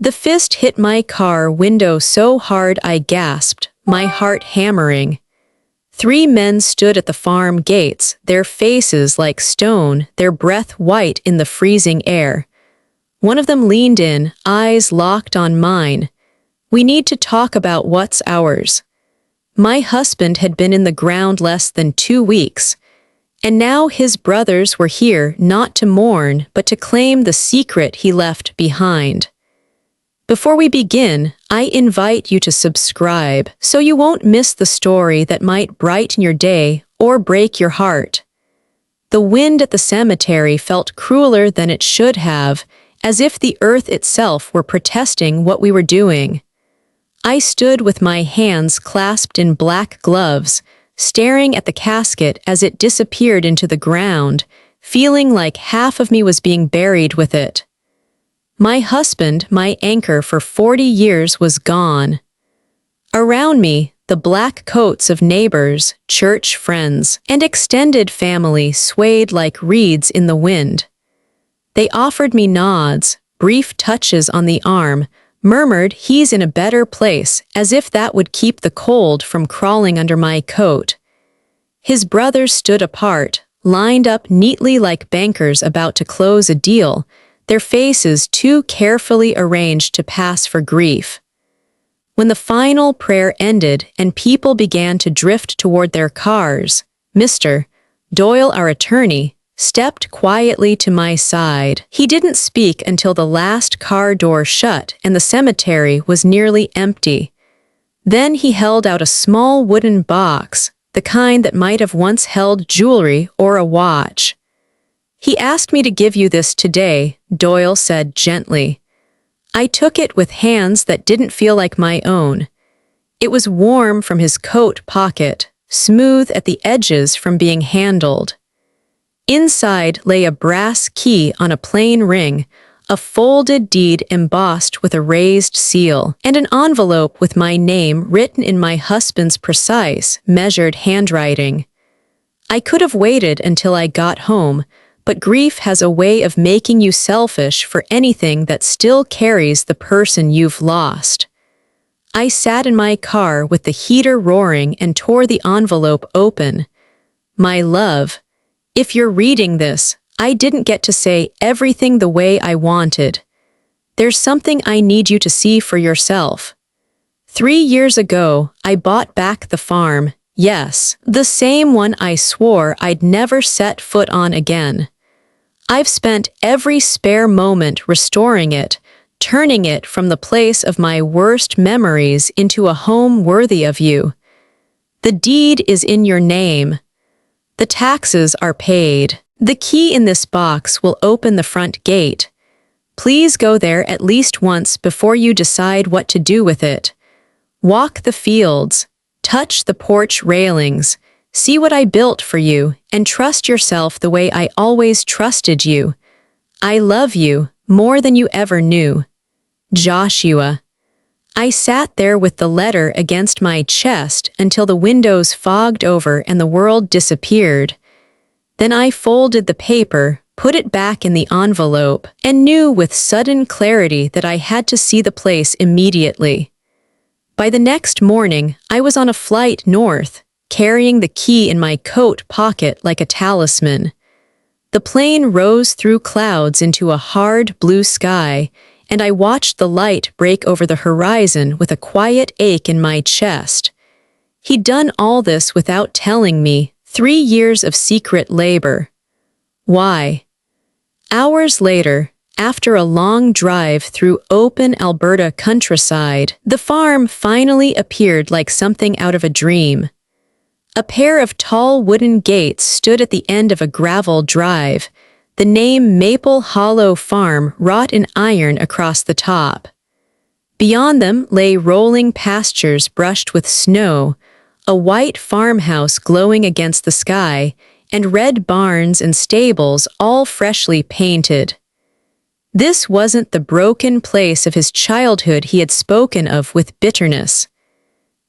The fist hit my car window so hard I gasped, my heart hammering. 3 men stood at the farm gates, their faces like stone, their breath white in the freezing air. One of them leaned in, eyes locked on mine. "We need to talk about what's ours." My husband had been in the ground less than 2 weeks, and now his brothers were here not to mourn but to claim the secret he left behind. Before we begin, I invite you to subscribe so you won't miss the story that might brighten your day or break your heart. The wind at the cemetery felt crueler than it should have, as if the earth itself were protesting what we were doing. I stood with my hands clasped in black gloves, staring at the casket as it disappeared into the ground, feeling like half of me was being buried with it. My husband, my anchor for 40 years, was gone. Around me, the black coats of neighbors, church friends, and extended family swayed like reeds in the wind. They offered me nods, brief touches on the arm, murmured he's in a better place, as if that would keep the cold from crawling under my coat. His brothers stood apart, lined up neatly like bankers about to close a deal, their faces too carefully arranged to pass for grief. When the final prayer ended and people began to drift toward their cars, Mr. Doyle, our attorney, stepped quietly to my side. He didn't speak until the last car door shut and the cemetery was nearly empty. Then he held out a small wooden box, the kind that might have once held jewelry or a watch. "He asked me to give you this today," Doyle said gently. I took it with hands that didn't feel like my own. It was warm from his coat pocket, smooth at the edges from being handled. Inside lay a brass key on a plain ring, a folded deed embossed with a raised seal, and an envelope with my name written in my husband's precise, measured handwriting. I could have waited until I got home, but grief has a way of making you selfish for anything that still carries the person you've lost. I sat in my car with the heater roaring and tore the envelope open. "My love, if you're reading this, I didn't get to say everything the way I wanted. There's something I need you to see for yourself. 3 years ago, I bought back the farm, yes, the same one I swore I'd never set foot on again. I've spent every spare moment restoring it, turning it from the place of my worst memories into a home worthy of you. The deed is in your name. The taxes are paid. The key in this box will open the front gate. Please go there at least once before you decide what to do with it. Walk the fields, touch the porch railings, see what I built for you, and trust yourself the way I always trusted you. I love you more than you ever knew. Joshua." I sat there with the letter against my chest until the windows fogged over and the world disappeared. Then I folded the paper, put it back in the envelope, and knew with sudden clarity that I had to see the place immediately. By the next morning, I was on a flight north, carrying the key in my coat pocket like a talisman. The plane rose through clouds into a hard blue sky, and I watched the light break over the horizon with a quiet ache in my chest. He'd done all this without telling me, 3 years of secret labor. Why? Hours later, after a long drive through open Alberta countryside, the farm finally appeared like something out of a dream. A pair of tall wooden gates stood at the end of a gravel drive, the name Maple Hollow Farm wrought in iron across the top. Beyond them lay rolling pastures brushed with snow, a white farmhouse glowing against the sky, and red barns and stables all freshly painted. This wasn't the broken place of his childhood he had spoken of with bitterness.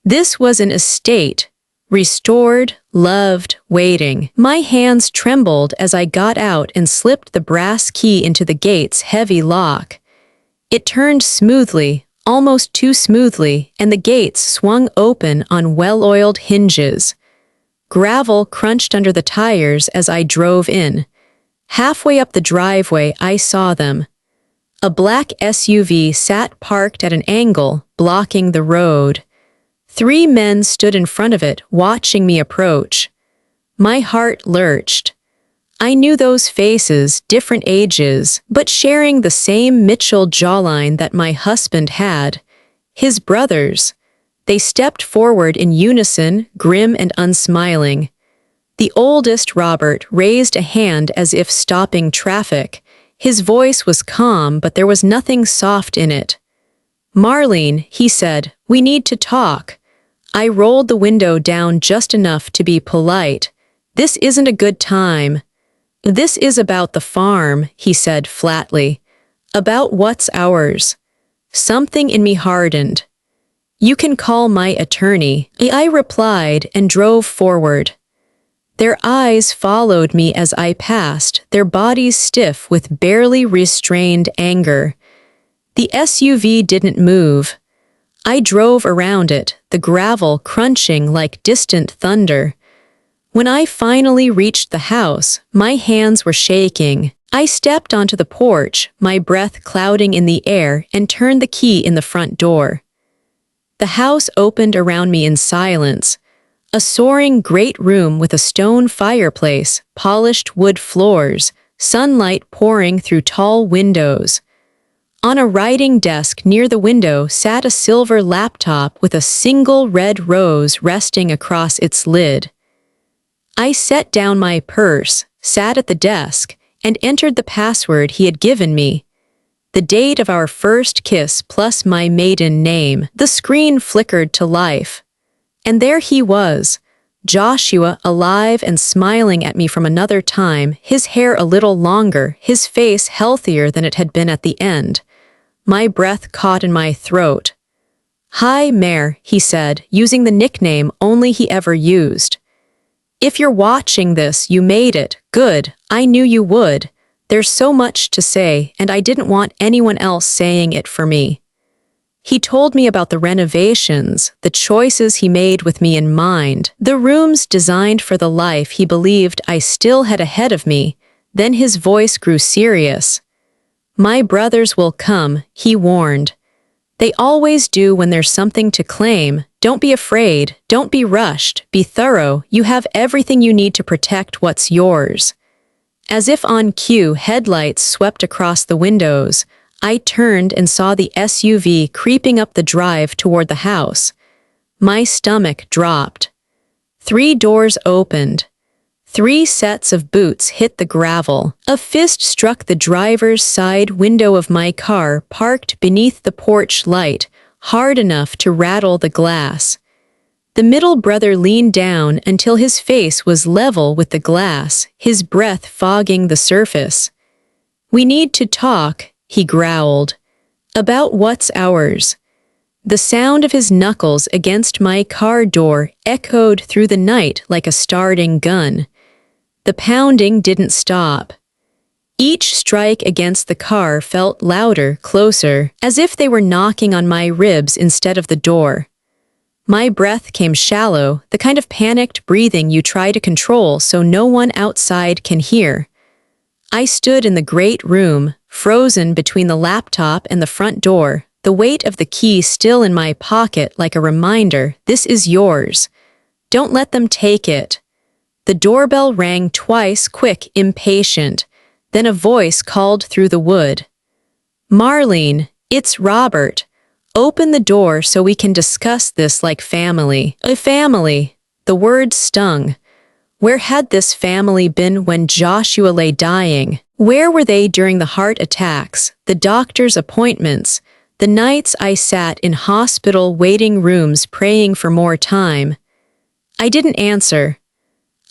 This was an estate, restored, loved, waiting. My hands trembled as I got out and slipped the brass key into the gate's heavy lock. It turned smoothly, almost too smoothly, and the gates swung open on well-oiled hinges. Gravel crunched under the tires as I drove in. Halfway up the driveway, I saw them. A black SUV sat parked at an angle, blocking the road. 3 men stood in front of it, watching me approach. My heart lurched. I knew those faces, different ages, but sharing the same Mitchell jawline that my husband had. His brothers. They stepped forward in unison, grim and unsmiling. The oldest, Robert, raised a hand as if stopping traffic. His voice was calm, but there was nothing soft in it. "Marlene," he said, "we need to talk." I rolled the window down just enough to be polite. "This isn't a good time." "This is about the farm," he said flatly. "About what's ours." Something in me hardened. "You can call my attorney," I replied and drove forward. Their eyes followed me as I passed, their bodies stiff with barely restrained anger. The SUV didn't move. I drove around it, the gravel crunching like distant thunder. When I finally reached the house, my hands were shaking. I stepped onto the porch, my breath clouding in the air, and turned the key in the front door. The house opened around me in silence. A soaring great room with a stone fireplace, polished wood floors, sunlight pouring through tall windows. On a writing desk near the window sat a silver laptop with a single red rose resting across its lid. I set down my purse, sat at the desk, and entered the password he had given me. The date of our first kiss plus my maiden name. The screen flickered to life. And there he was, Joshua, alive and smiling at me from another time, his hair a little longer, his face healthier than it had been at the end. My breath caught in my throat. "Hi, Mare," he said, using the nickname only he ever used. "If you're watching this, you made it. Good. I knew you would. There's so much to say, and I didn't want anyone else saying it for me." He told me about the renovations, the choices he made with me in mind, the rooms designed for the life he believed I still had ahead of me. Then his voice grew serious. "My brothers will come," he warned. "They always do when there's something to claim. Don't be afraid, don't be rushed, be thorough. You have everything you need to protect what's yours." As if on cue, headlights swept across the windows. I turned and saw the SUV creeping up the drive toward the house. My stomach dropped. 3 doors opened. 3 sets of boots hit the gravel. A fist struck the driver's side window of my car parked beneath the porch light, hard enough to rattle the glass. The middle brother leaned down until his face was level with the glass, his breath fogging the surface. "We need to talk," he growled. "About what's ours." The sound of his knuckles against my car door echoed through the night like a starting gun. The pounding didn't stop. Each strike against the car felt louder, closer, as if they were knocking on my ribs instead of the door. My breath came shallow, the kind of panicked breathing you try to control so no one outside can hear. I stood in the great room, frozen between the laptop and the front door, the weight of the key still in my pocket like a reminder, this is yours. Don't let them take it. The doorbell rang twice, quick, impatient. Then a voice called through the wood. "Marlene, it's Robert. Open the door so we can discuss this like family." A family. The word stung. Where had this family been when Joshua lay dying? Where were they during the heart attacks, the doctor's appointments, the nights I sat in hospital waiting rooms praying for more time? I didn't answer.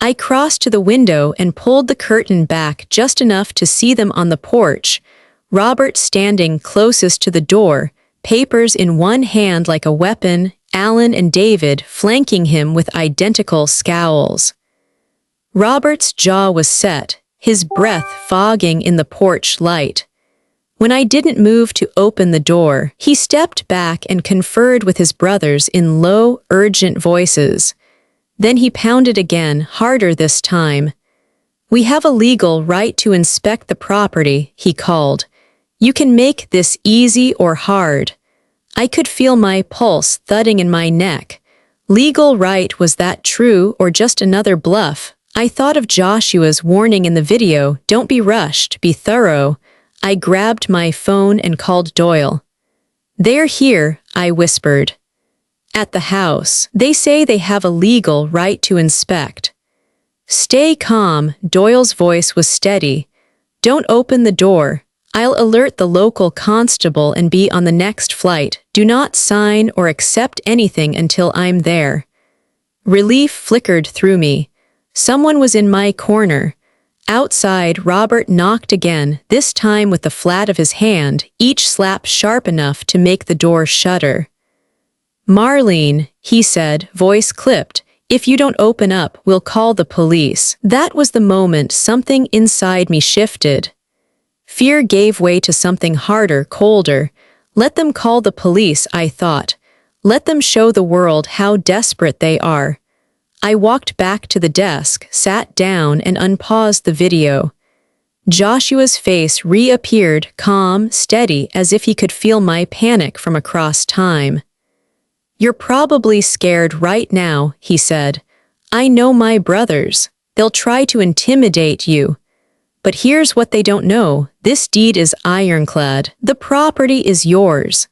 I crossed to the window and pulled the curtain back just enough to see them on the porch, Robert standing closest to the door, papers in one hand like a weapon, Alan and David flanking him with identical scowls. Robert's jaw was set, his breath fogging in the porch light. When I didn't move to open the door, he stepped back and conferred with his brothers in low, urgent voices. Then he pounded again, harder this time. "We have a legal right to inspect the property," he called. "You can make this easy or hard." I could feel my pulse thudding in my neck. Legal right, was that true or just another bluff? I thought of Joshua's warning in the video, "Don't be rushed, be thorough." I grabbed my phone and called Doyle. "They're here," I whispered. "At the house. They say they have a legal right to inspect." "Stay calm," Doyle's voice was steady. "Don't open the door. I'll alert the local constable and be on the next flight. Do not sign or accept anything until I'm there." Relief flickered through me. Someone was in my corner. Outside, Robert knocked again, this time with the flat of his hand, each slap sharp enough to make the door shudder. "Marlene," he said, voice clipped, "if you don't open up, we'll call the police." That was the moment something inside me shifted. Fear gave way to something harder, colder. Let them call the police, I thought. Let them show the world how desperate they are. I walked back to the desk, sat down, and unpaused the video. Joshua's face reappeared, calm, steady, as if he could feel my panic from across time. "You're probably scared right now," he said. "I know my brothers. They'll try to intimidate you. But here's what they don't know. This deed is ironclad. The property is yours.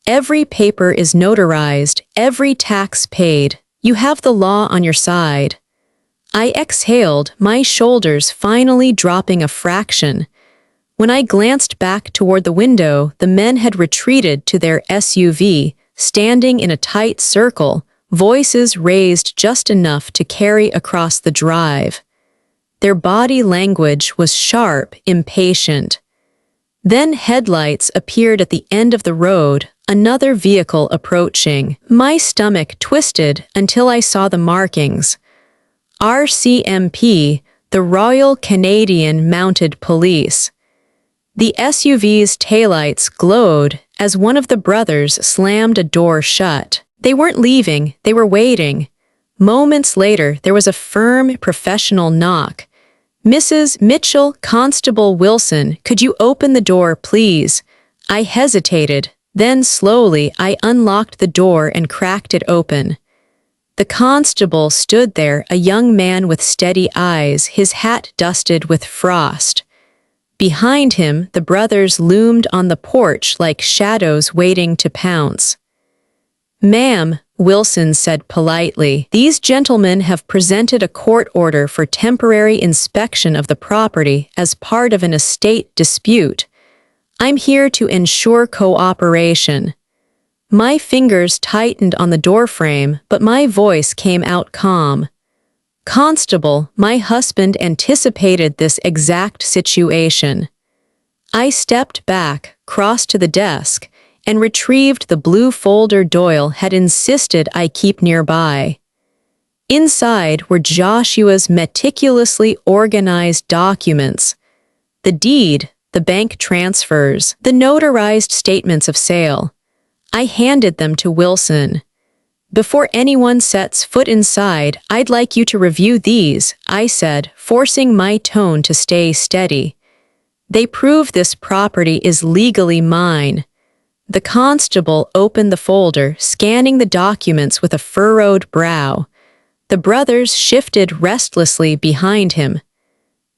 Every paper is notarized, every tax paid. You have the law on your side." I exhaled, my shoulders finally dropping a fraction. When I glanced back toward the window, the men had retreated to their SUV, standing in a tight circle, voices raised just enough to carry across the drive. Their body language was sharp, impatient. Then headlights appeared at the end of the road, another vehicle approaching. My stomach twisted until I saw the markings. RCMP, the Royal Canadian Mounted Police. The SUV's taillights glowed as one of the brothers slammed a door shut. They weren't leaving, they were waiting. Moments later, there was a firm, professional knock. "Mrs. Mitchell, Constable Wilson, could you open the door, please?" I hesitated. Then slowly I unlocked the door and cracked it open. The constable stood there, a young man with steady eyes, his hat dusted with frost. Behind him, the brothers loomed on the porch like shadows waiting to pounce. "Ma'am," Wilson said politely, "these gentlemen have presented a court order for temporary inspection of the property as part of an estate dispute. I'm here to ensure cooperation." My fingers tightened on the doorframe, but my voice came out calm. "Constable, my husband anticipated this exact situation." I stepped back, crossed to the desk, and retrieved the blue folder Doyle had insisted I keep nearby. Inside were Joshua's meticulously organized documents: the deed, the bank transfers, the notarized statements of sale. I handed them to Wilson. "Before anyone sets foot inside, I'd like you to review these," I said, forcing my tone to stay steady. "They prove this property is legally mine." The constable opened the folder, scanning the documents with a furrowed brow. The brothers shifted restlessly behind him.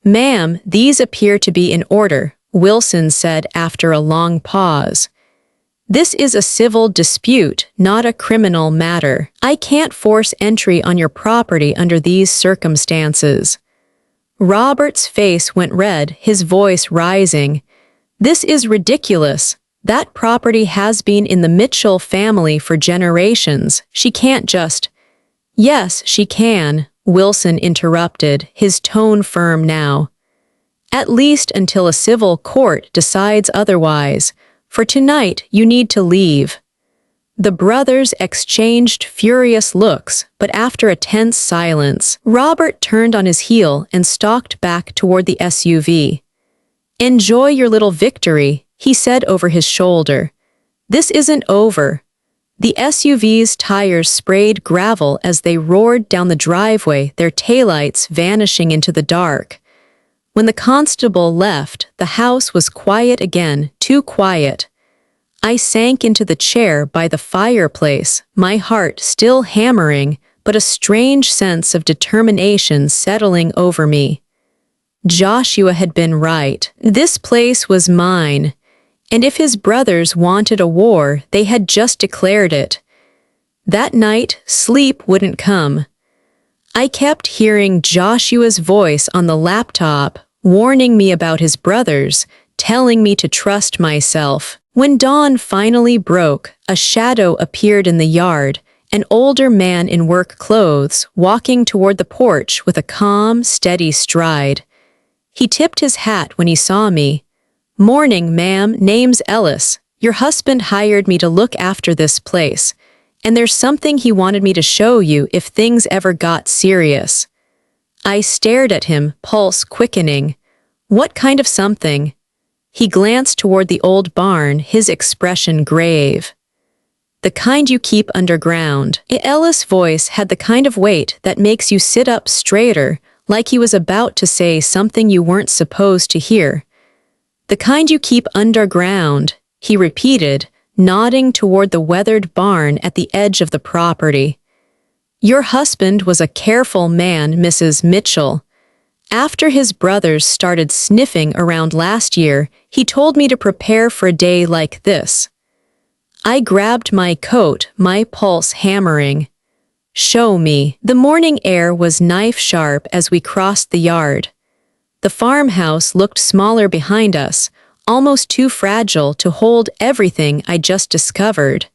"Ma'am, these appear to be in order," Wilson said after a long pause. "This is a civil dispute, not a criminal matter. I can't force entry on your property under these circumstances." Robert's face went red, his voice rising. "This is ridiculous. That property has been in the Mitchell family for generations. She can't just—" "Yes, she can," Wilson interrupted, his tone firm now. "At least until a civil court decides otherwise. For tonight, you need to leave." The brothers exchanged furious looks, but after a tense silence, Robert turned on his heel and stalked back toward the SUV. "Enjoy your little victory," he said over his shoulder. "This isn't over." The SUV's tires sprayed gravel as they roared down the driveway, their taillights vanishing into the dark. When the constable left, the house was quiet again, too quiet. I sank into the chair by the fireplace, my heart still hammering, but a strange sense of determination settling over me. Joshua had been right. This place was mine. And if his brothers wanted a war, they had just declared it. That night, sleep wouldn't come. I kept hearing Joshua's voice on the laptop, warning me about his brothers, telling me to trust myself. When dawn finally broke, a shadow appeared in the yard, an older man in work clothes, walking toward the porch with a calm, steady stride. He tipped his hat when he saw me. "Morning, ma'am, name's Ellis. Your husband hired me to look after this place, and there's something he wanted me to show you if things ever got serious." I stared at him, pulse quickening. "What kind of something?" He glanced toward the old barn, his expression grave. "The kind you keep underground." Ellis' voice had the kind of weight that makes you sit up straighter, like he was about to say something you weren't supposed to hear. "The kind you keep underground," he repeated, nodding toward the weathered barn at the edge of the property. "Your husband was a careful man, Mrs. Mitchell. After his brothers started sniffing around last year, he told me to prepare for a day like this." I grabbed my coat, my pulse hammering. "Show me." The morning air was knife-sharp as we crossed the yard. The farmhouse looked smaller behind us, almost too fragile to hold everything I just discovered.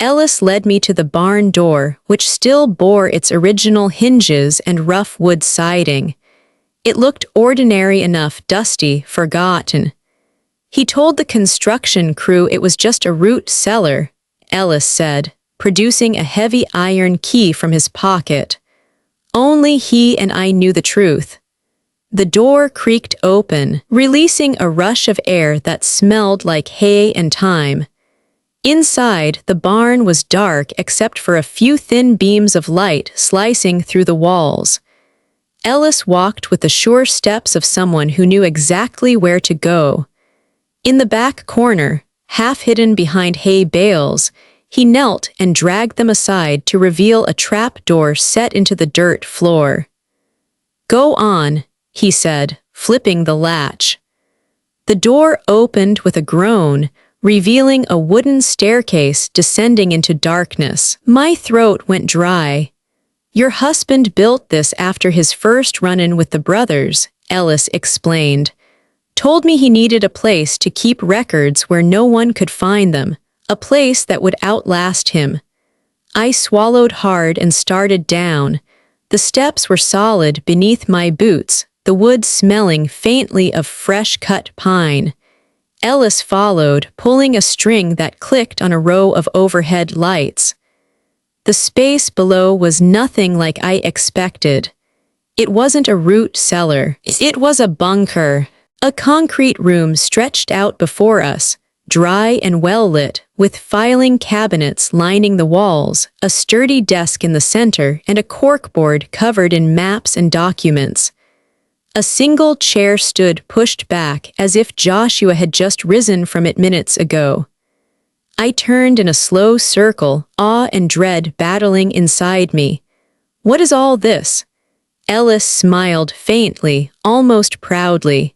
Ellis led me to the barn door, which still bore its original hinges and rough wood siding. It looked ordinary enough, dusty, forgotten. He told the construction crew it was just a root cellar, Ellis said, producing a heavy iron key from his pocket. Only he and I knew the truth. The door creaked open, releasing a rush of air that smelled like hay and thyme. Inside, the barn was dark except for a few thin beams of light slicing through the walls. Ellis walked with the sure steps of someone who knew exactly where to go. In the back corner, half hidden behind hay bales, he knelt and dragged them aside to reveal a trap door set into the dirt floor. "Go on," he said, flipping the latch. The door opened with a groan, revealing a wooden staircase descending into darkness. My throat went dry. "Your husband built this after his first run-in with the brothers," Ellis explained. "Told me he needed a place to keep records where no one could find them, a place that would outlast him." I swallowed hard and started down. The steps were solid beneath my boots, the wood smelling faintly of fresh-cut pine. Ellis followed, pulling a string that clicked on a row of overhead lights. The space below was nothing like I expected. It wasn't a root cellar. It was a bunker. A concrete room stretched out before us, dry and well-lit, with filing cabinets lining the walls, a sturdy desk in the center, and a corkboard covered in maps and documents. A single chair stood pushed back as if Joshua had just risen from it minutes ago. I turned in a slow circle, awe and dread battling inside me. "What is all this?" Ellis smiled faintly, almost proudly.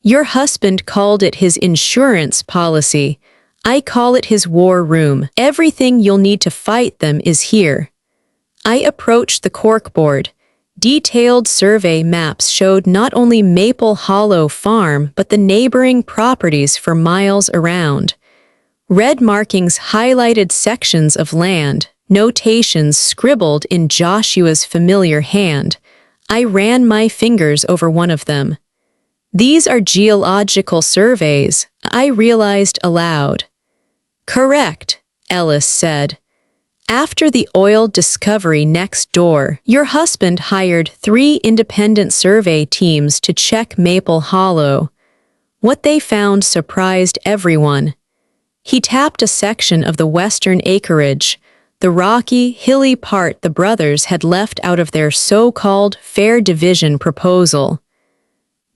"Your husband called it his insurance policy. I call it his war room. Everything you'll need to fight them is here." I approached the corkboard. Detailed survey maps showed not only Maple Hollow Farm but the neighboring properties for miles around. Red markings highlighted sections of land, notations scribbled in Joshua's familiar hand. I ran my fingers over one of them. "These are geological surveys," I realized aloud. "Correct," Ellis said. "After the oil discovery next door, your husband hired 3 independent survey teams to check Maple Hollow. What they found surprised everyone. He tapped a section of the western acreage, the rocky, hilly part the brothers had left out of their so-called fair division proposal.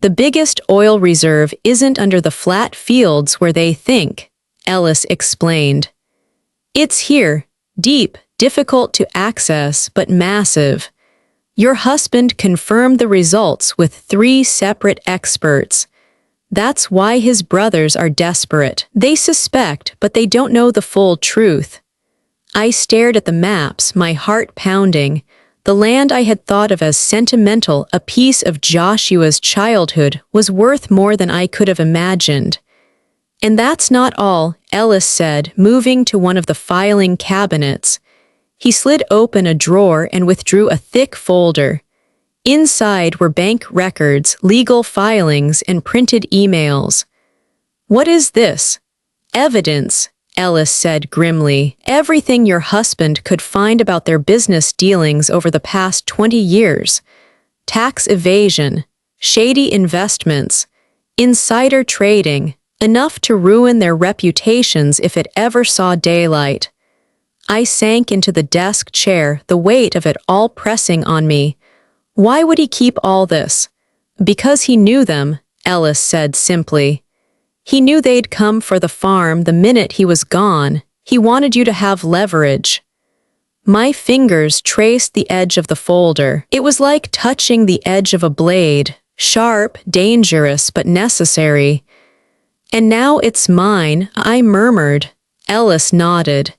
The biggest oil reserve isn't under the flat fields where they think, Ellis explained. It's here, deep, difficult to access, but massive. Your husband confirmed the results with 3 separate experts. That's why his brothers are desperate. They suspect, but they don't know the full truth. I stared at the maps, my heart pounding. The land I had thought of as sentimental, a piece of Joshua's childhood, was worth more than I could have imagined. And that's not all, Ellis said, moving to one of the filing cabinets. He slid open a drawer and withdrew a thick folder. Inside were bank records, legal filings, and printed emails. What is this? Evidence, Ellis said grimly. Everything your husband could find about their business dealings over the past 20 years. Tax evasion, shady investments, insider trading, enough to ruin their reputations if it ever saw daylight. I sank into the desk chair, the weight of it all pressing on me. Why would he keep all this? Because he knew them, Ellis said simply. He knew they'd come for the farm the minute he was gone. He wanted you to have leverage. My fingers traced the edge of the folder. It was like touching the edge of a blade, sharp, dangerous, but necessary. And now it's mine, I murmured. Ellis nodded.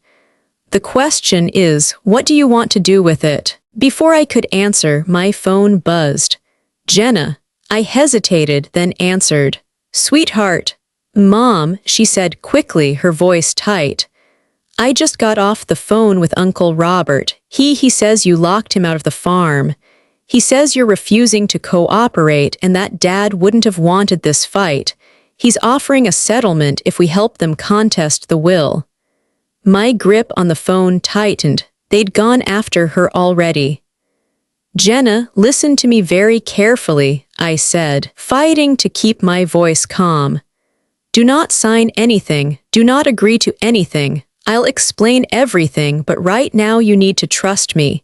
The question is, what do you want to do with it? Before I could answer, my phone buzzed. Jenna. I hesitated, then answered. Sweetheart. Mom, she said quickly, her voice tight. I just got off the phone with Uncle Robert. He says you locked him out of the farm. He says you're refusing to cooperate and that Dad wouldn't have wanted this fight. He's offering a settlement if we help them contest the will. My grip on the phone tightened. They'd gone after her already. Jenna, listen to me very carefully, I said, fighting to keep my voice calm. Do not sign anything, do not agree to anything. I'll explain everything, but right now you need to trust me.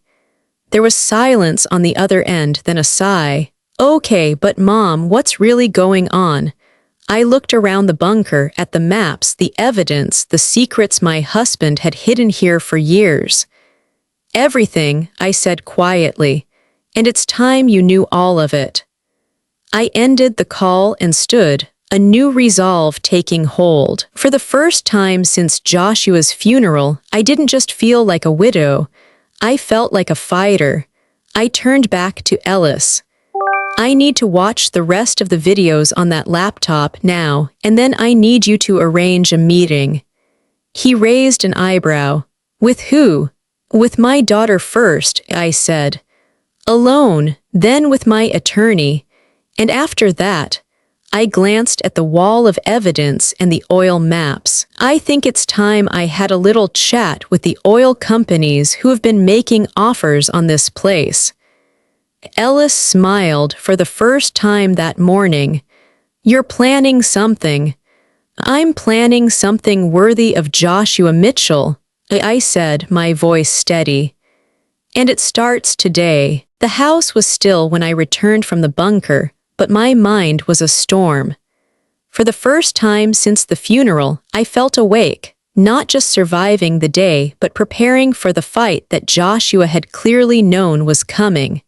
There was silence on the other end, then a sigh. Okay, but Mom, what's really going on? I looked around the bunker, at the maps, the evidence, the secrets my husband had hidden here for years. Everything, I said quietly, and it's time you knew all of it. I ended the call and stood, a new resolve taking hold. For the first time since Joshua's funeral, I didn't just feel like a widow. I felt like a fighter. I turned back to Ellis. I need to watch the rest of the videos on that laptop now, and then I need you to arrange a meeting. He raised an eyebrow. With who? With my daughter first, I said. Alone, then with my attorney, and after that, I glanced at the wall of evidence and the oil maps. I think it's time I had a little chat with the oil companies who have been making offers on this place. Ellis smiled for the first time that morning. You're planning something. I'm planning something worthy of Joshua Mitchell, I said, my voice steady. And it starts today. The house was still when I returned from the bunker, but my mind was a storm. For the first time since the funeral, I felt awake, not just surviving the day, but preparing for the fight that Joshua had clearly known was coming.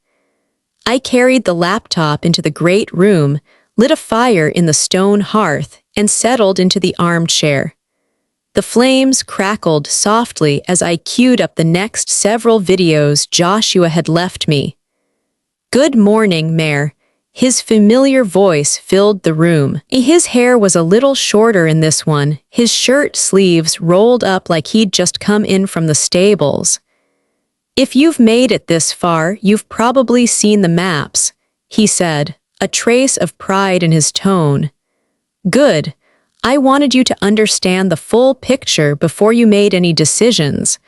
I carried the laptop into the great room, lit a fire in the stone hearth, and settled into the armchair. The flames crackled softly as I queued up the next several videos Joshua had left me. Good morning, Mayor. His familiar voice filled the room. His hair was a little shorter in this one, his shirt sleeves rolled up like he'd just come in from the stables. If you've made it this far, you've probably seen the maps, he said, a trace of pride in his tone. Good. I wanted you to understand the full picture before you made any decisions.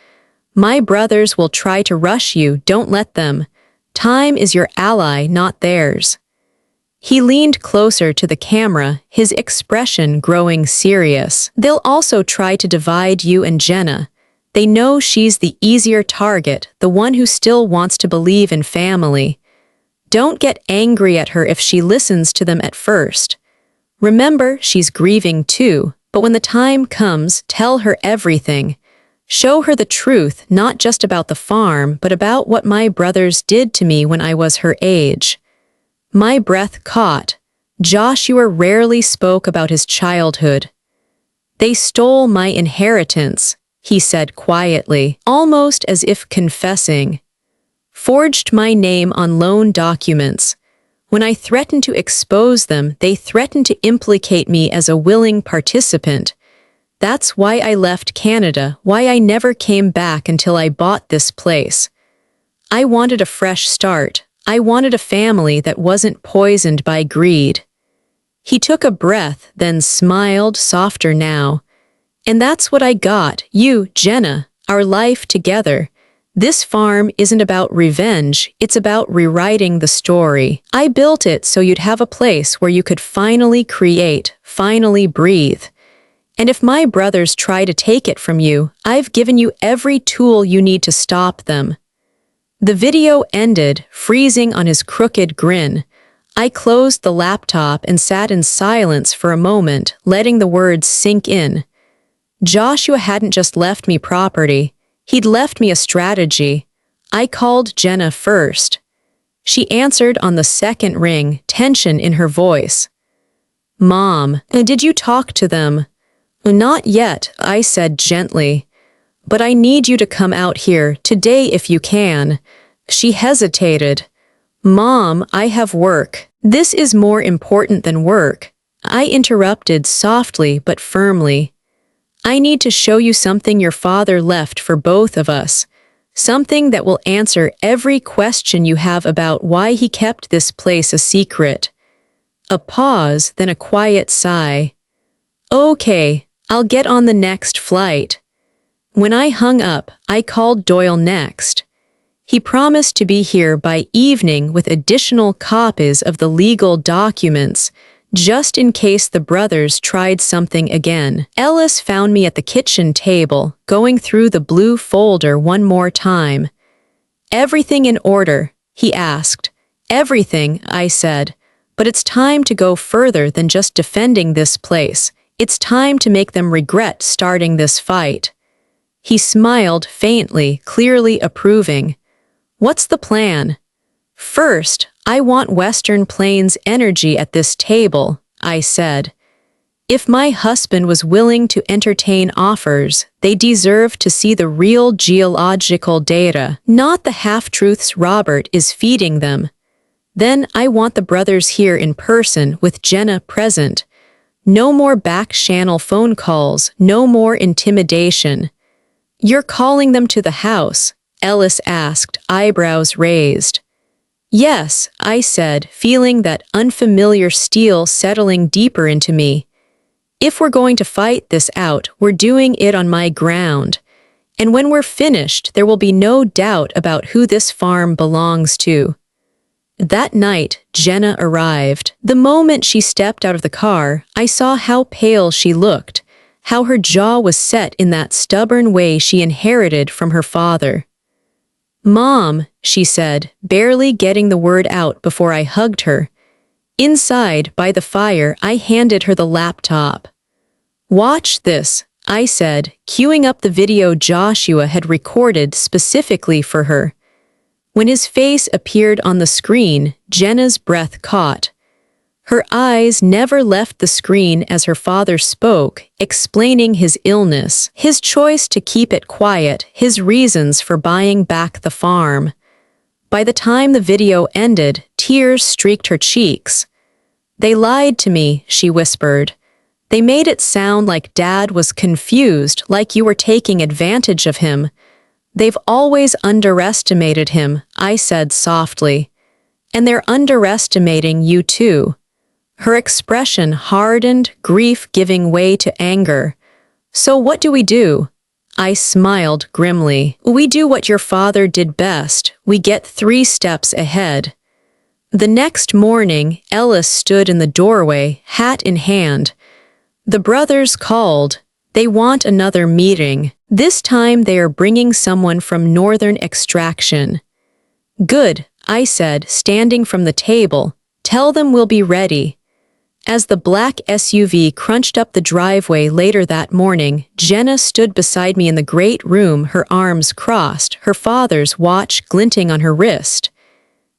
My brothers will try to rush you, don't let them. Time is your ally, not theirs. He leaned closer to the camera, his expression growing serious. They'll also try to divide you and Jenna. They know she's the easier target, the one who still wants to believe in family. Don't get angry at her if she listens to them at first. Remember, she's grieving too, but when the time comes, tell her everything. Show her the truth, not just about the farm, but about what my brothers did to me when I was her age. My breath caught. Joshua rarely spoke about his childhood. They stole my inheritance, he said quietly, almost as if confessing. Forged my name on loan documents. When I threatened to expose them, they threatened to implicate me as a willing participant. That's why I left Canada, why I never came back until I bought this place. I wanted a fresh start. I wanted a family that wasn't poisoned by greed. He took a breath, then smiled, softer now. And that's what I got, you, Jenna, our life together. This farm isn't about revenge, it's about rewriting the story. I built it so you'd have a place where you could finally create, finally breathe. And if my brothers try to take it from you, I've given you every tool you need to stop them. The video ended, freezing on his crooked grin. I closed the laptop and sat in silence for a moment, letting the words sink in. Joshua hadn't just left me property. He'd left me a strategy. I called Jenna first. She answered on the second ring, tension in her voice. "Mom, did you talk to them?" "Not yet," I said gently. "But I need you to come out here, today if you can." She hesitated. "Mom, I have work." "This is more important than work." I interrupted softly but firmly. "I need to show you something your father left for both of us. Something that will answer every question you have about why he kept this place a secret." A pause, then a quiet sigh. "Okay, I'll get on the next flight." When I hung up, I called Doyle next. He promised to be here by evening with additional copies of the legal documents, just in case the brothers tried something again. Ellis found me at the kitchen table, going through the blue folder one more time. "Everything in order?" he asked. "Everything," I said. "But it's time to go further than just defending this place. It's time to make them regret starting this fight." He smiled faintly, clearly approving. "What's the plan?" "First, I want Western Plains energy at this table," I said. "If my husband was willing to entertain offers, they deserve to see the real geological data, not the half-truths Robert is feeding them. Then I want the brothers here in person with Jenna present. No more back-channel phone calls, no more intimidation." "You're calling them to the house?" Ellis asked, eyebrows raised. "Yes," I said, feeling that unfamiliar steel settling deeper into me. "If we're going to fight this out, we're doing it on my ground. And when we're finished, there will be no doubt about who this farm belongs to." That night, Jenna arrived. The moment she stepped out of the car, I saw how pale she looked, how her jaw was set in that stubborn way she inherited from her father. "Mom," she said, barely getting the word out before I hugged her. Inside, by the fire, I handed her the laptop. "Watch this," I said, queuing up the video Joshua had recorded specifically for her. When his face appeared on the screen, Jenna's breath caught. Her eyes never left the screen as her father spoke, explaining his illness, his choice to keep it quiet, his reasons for buying back the farm. By the time the video ended, tears streaked her cheeks. "They lied to me," she whispered. "They made it sound like Dad was confused, like you were taking advantage of him. They've always underestimated him," I said softly. "And they're underestimating you too." Her expression hardened, grief giving way to anger. "So what do we do?" I smiled grimly. "We do what your father did best. We get 3 steps ahead." The next morning, Ellis stood in the doorway, hat in hand. The brothers called. They want another meeting. This time they are bringing someone from Northern Extraction. Good, I said, standing from the table. Tell them we'll be ready. As the black SUV crunched up the driveway later that morning, Jenna stood beside me in the great room, her arms crossed, her father's watch glinting on her wrist.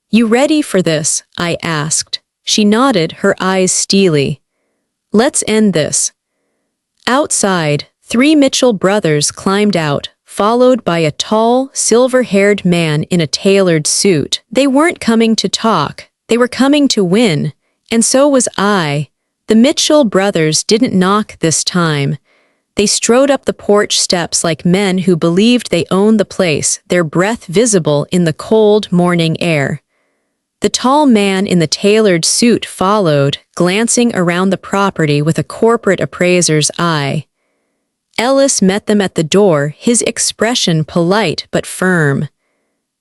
You ready for this? I asked. She nodded, her eyes steely. Let's end this. Outside, 3 Mitchell brothers climbed out, followed by a tall, silver-haired man in a tailored suit. They weren't coming to talk. They were coming to win. And so was I. The Mitchell brothers didn't knock this time. They strode up the porch steps like men who believed they owned the place, their breath visible in the cold morning air. The tall man in the tailored suit followed, glancing around the property with a corporate appraiser's eye. Ellis met them at the door, his expression polite but firm.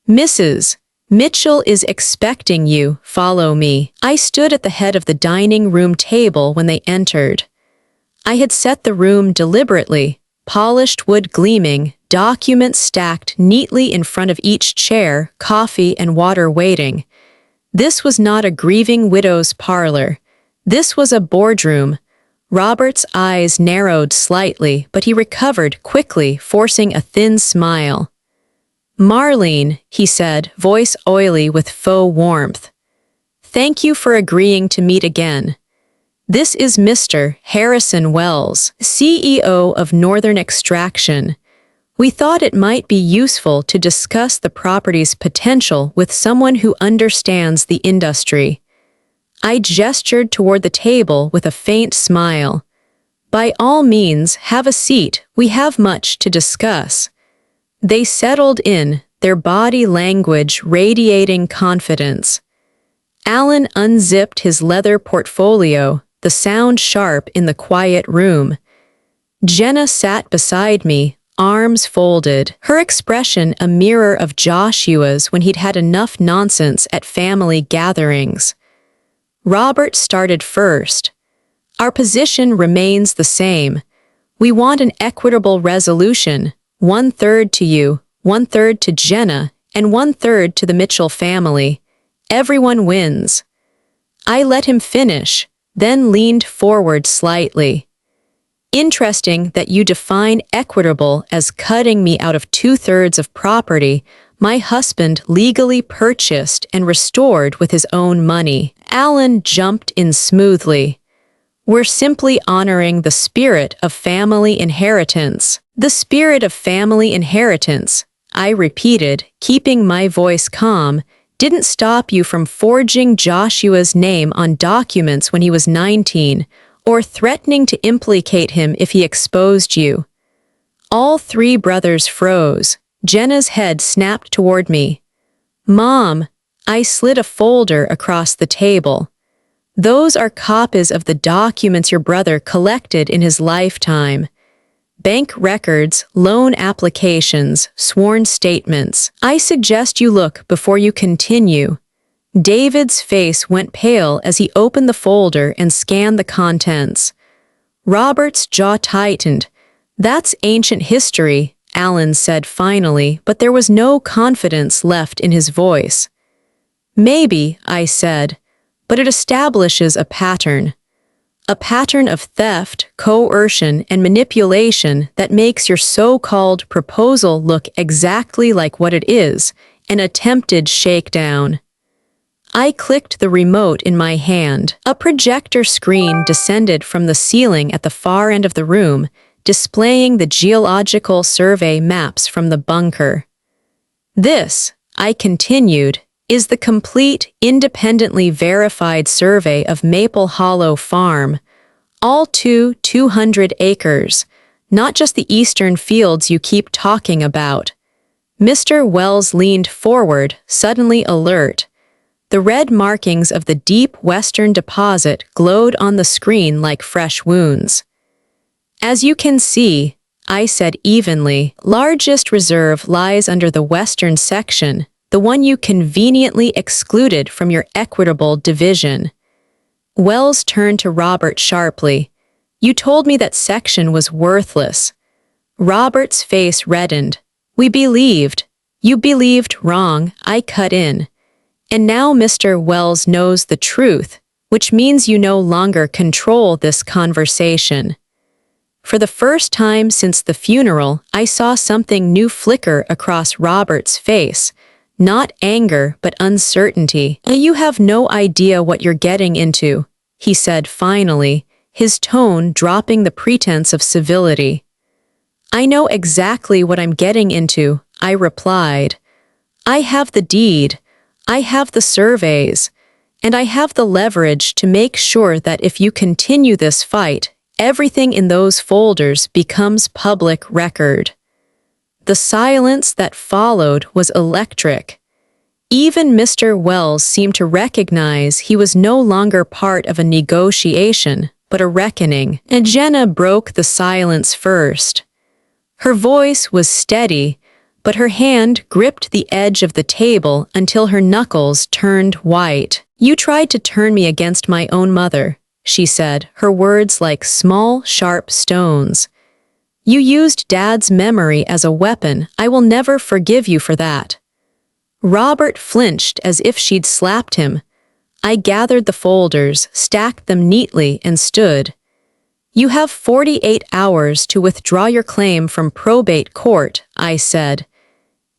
Mrs. Mitchell is expecting you, follow me. I stood at the head of the dining room table when they entered. I had set the room deliberately, polished wood gleaming, documents stacked neatly in front of each chair, coffee and water waiting. This was not a grieving widow's parlor. This was a boardroom. Robert's eyes narrowed slightly, but he recovered quickly, forcing a thin smile. Marlene, he said, voice oily with faux warmth. Thank you for agreeing to meet again. This is Mr. Harrison Wells, CEO of Northern Extraction. We thought it might be useful to discuss the property's potential with someone who understands the industry. I gestured toward the table with a faint smile. By all means, have a seat. We have much to discuss. They settled in, their body language radiating confidence. Alan unzipped his leather portfolio, the sound sharp in the quiet room. Jenna sat beside me, arms folded, her expression a mirror of Joshua's when he'd had enough nonsense at family gatherings. Robert started first. Our position remains the same. We want an equitable resolution, 1/3 to you, 1/3 to Jenna, and 1/3 to the Mitchell family. Everyone wins. I let him finish, then leaned forward slightly. Interesting that you define equitable as cutting me out of 2/3 of property my husband legally purchased and restored with his own money. Alan jumped in smoothly. We're simply honoring the spirit of family inheritance. The spirit of family inheritance, I repeated, keeping my voice calm, didn't stop you from forging Joshua's name on documents when he was 19, or threatening to implicate him if he exposed you. All 3 brothers froze. Jenna's head snapped toward me. Mom, I slid a folder across the table. Those are copies of the documents your brother collected in his lifetime. Bank records, loan applications, sworn statements. I suggest you look before you continue. David's face went pale as he opened the folder and scanned the contents. Robert's jaw tightened. That's ancient history, Alan said finally, but there was no confidence left in his voice. Maybe, I said, but it establishes a pattern. A pattern of theft, coercion, and manipulation that makes your so-called proposal look exactly like what it is, an attempted shakedown. I clicked the remote in my hand. A projector screen descended from the ceiling at the far end of the room, displaying the geological survey maps from the bunker. This, I continued, is the complete, independently verified survey of Maple Hollow Farm, all 200 acres, not just the eastern fields you keep talking about. Mr. Wells leaned forward, suddenly alert. The red markings of the deep western deposit glowed on the screen like fresh wounds. As you can see, I said evenly, largest reserve lies under the western section, the one you conveniently excluded from your equitable division. Wells turned to Robert sharply. You told me that section was worthless. Robert's face reddened. We believed. You believed wrong, I cut in. And now Mr. Wells knows the truth, which means you no longer control this conversation. For the first time since the funeral, I saw something new flicker across Robert's face. Not anger, but uncertainty. You have no idea what you're getting into, he said finally, his tone dropping the pretense of civility. I know exactly what I'm getting into, I replied. I have the deed, I have the surveys, and I have the leverage to make sure that if you continue this fight, everything in those folders becomes public record. The silence that followed was electric. Even Mr. Wells seemed to recognize he was no longer part of a negotiation, but a reckoning. And Jenna broke the silence first. Her voice was steady, but her hand gripped the edge of the table until her knuckles turned white. You tried to turn me against my own mother, she said, her words like small, sharp stones. You used Dad's memory as a weapon. I will never forgive you for that. Robert flinched as if she'd slapped him. I gathered the folders, stacked them neatly, and stood. You have 48 hours to withdraw your claim from probate court, I said.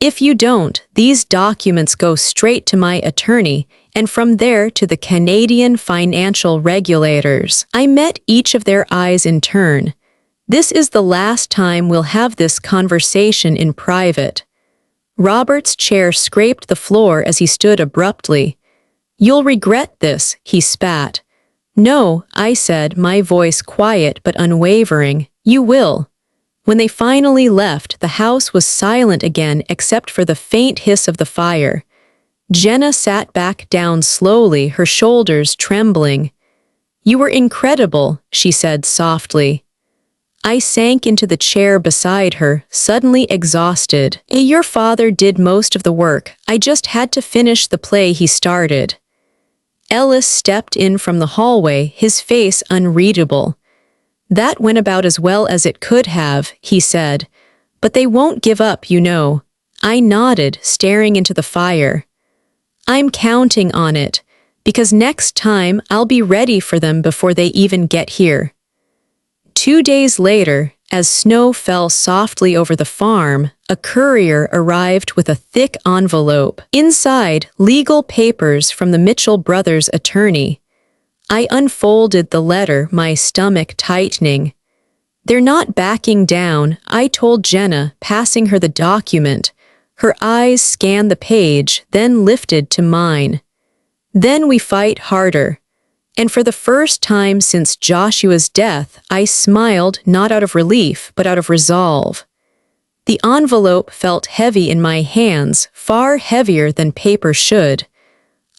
If you don't, these documents go straight to my attorney, and from there to the Canadian financial regulators. I met each of their eyes in turn. This is the last time we'll have this conversation in private. Robert's chair scraped the floor as he stood abruptly. You'll regret this, he spat. No, I said, my voice quiet but unwavering. You will. When they finally left, the house was silent again except for the faint hiss of the fire. Jenna sat back down slowly, her shoulders trembling. You were incredible, she said softly. I sank into the chair beside her, suddenly exhausted. Your father did most of the work. I just had to finish the play he started. Ellis stepped in from the hallway, his face unreadable. That went about as well as it could have, he said. But they won't give up, you know. I nodded, staring into the fire. I'm counting on it, because next time I'll be ready for them before they even get here. 2 days later, as snow fell softly over the farm, a courier arrived with a thick envelope. Inside, legal papers from the Mitchell brothers' attorney. I unfolded the letter, my stomach tightening. They're not backing down, I told Jenna, passing her the document. Her eyes scanned the page, then lifted to mine. Then we fight harder. And for the first time since Joshua's death, I smiled not out of relief, but out of resolve. The envelope felt heavy in my hands, far heavier than paper should.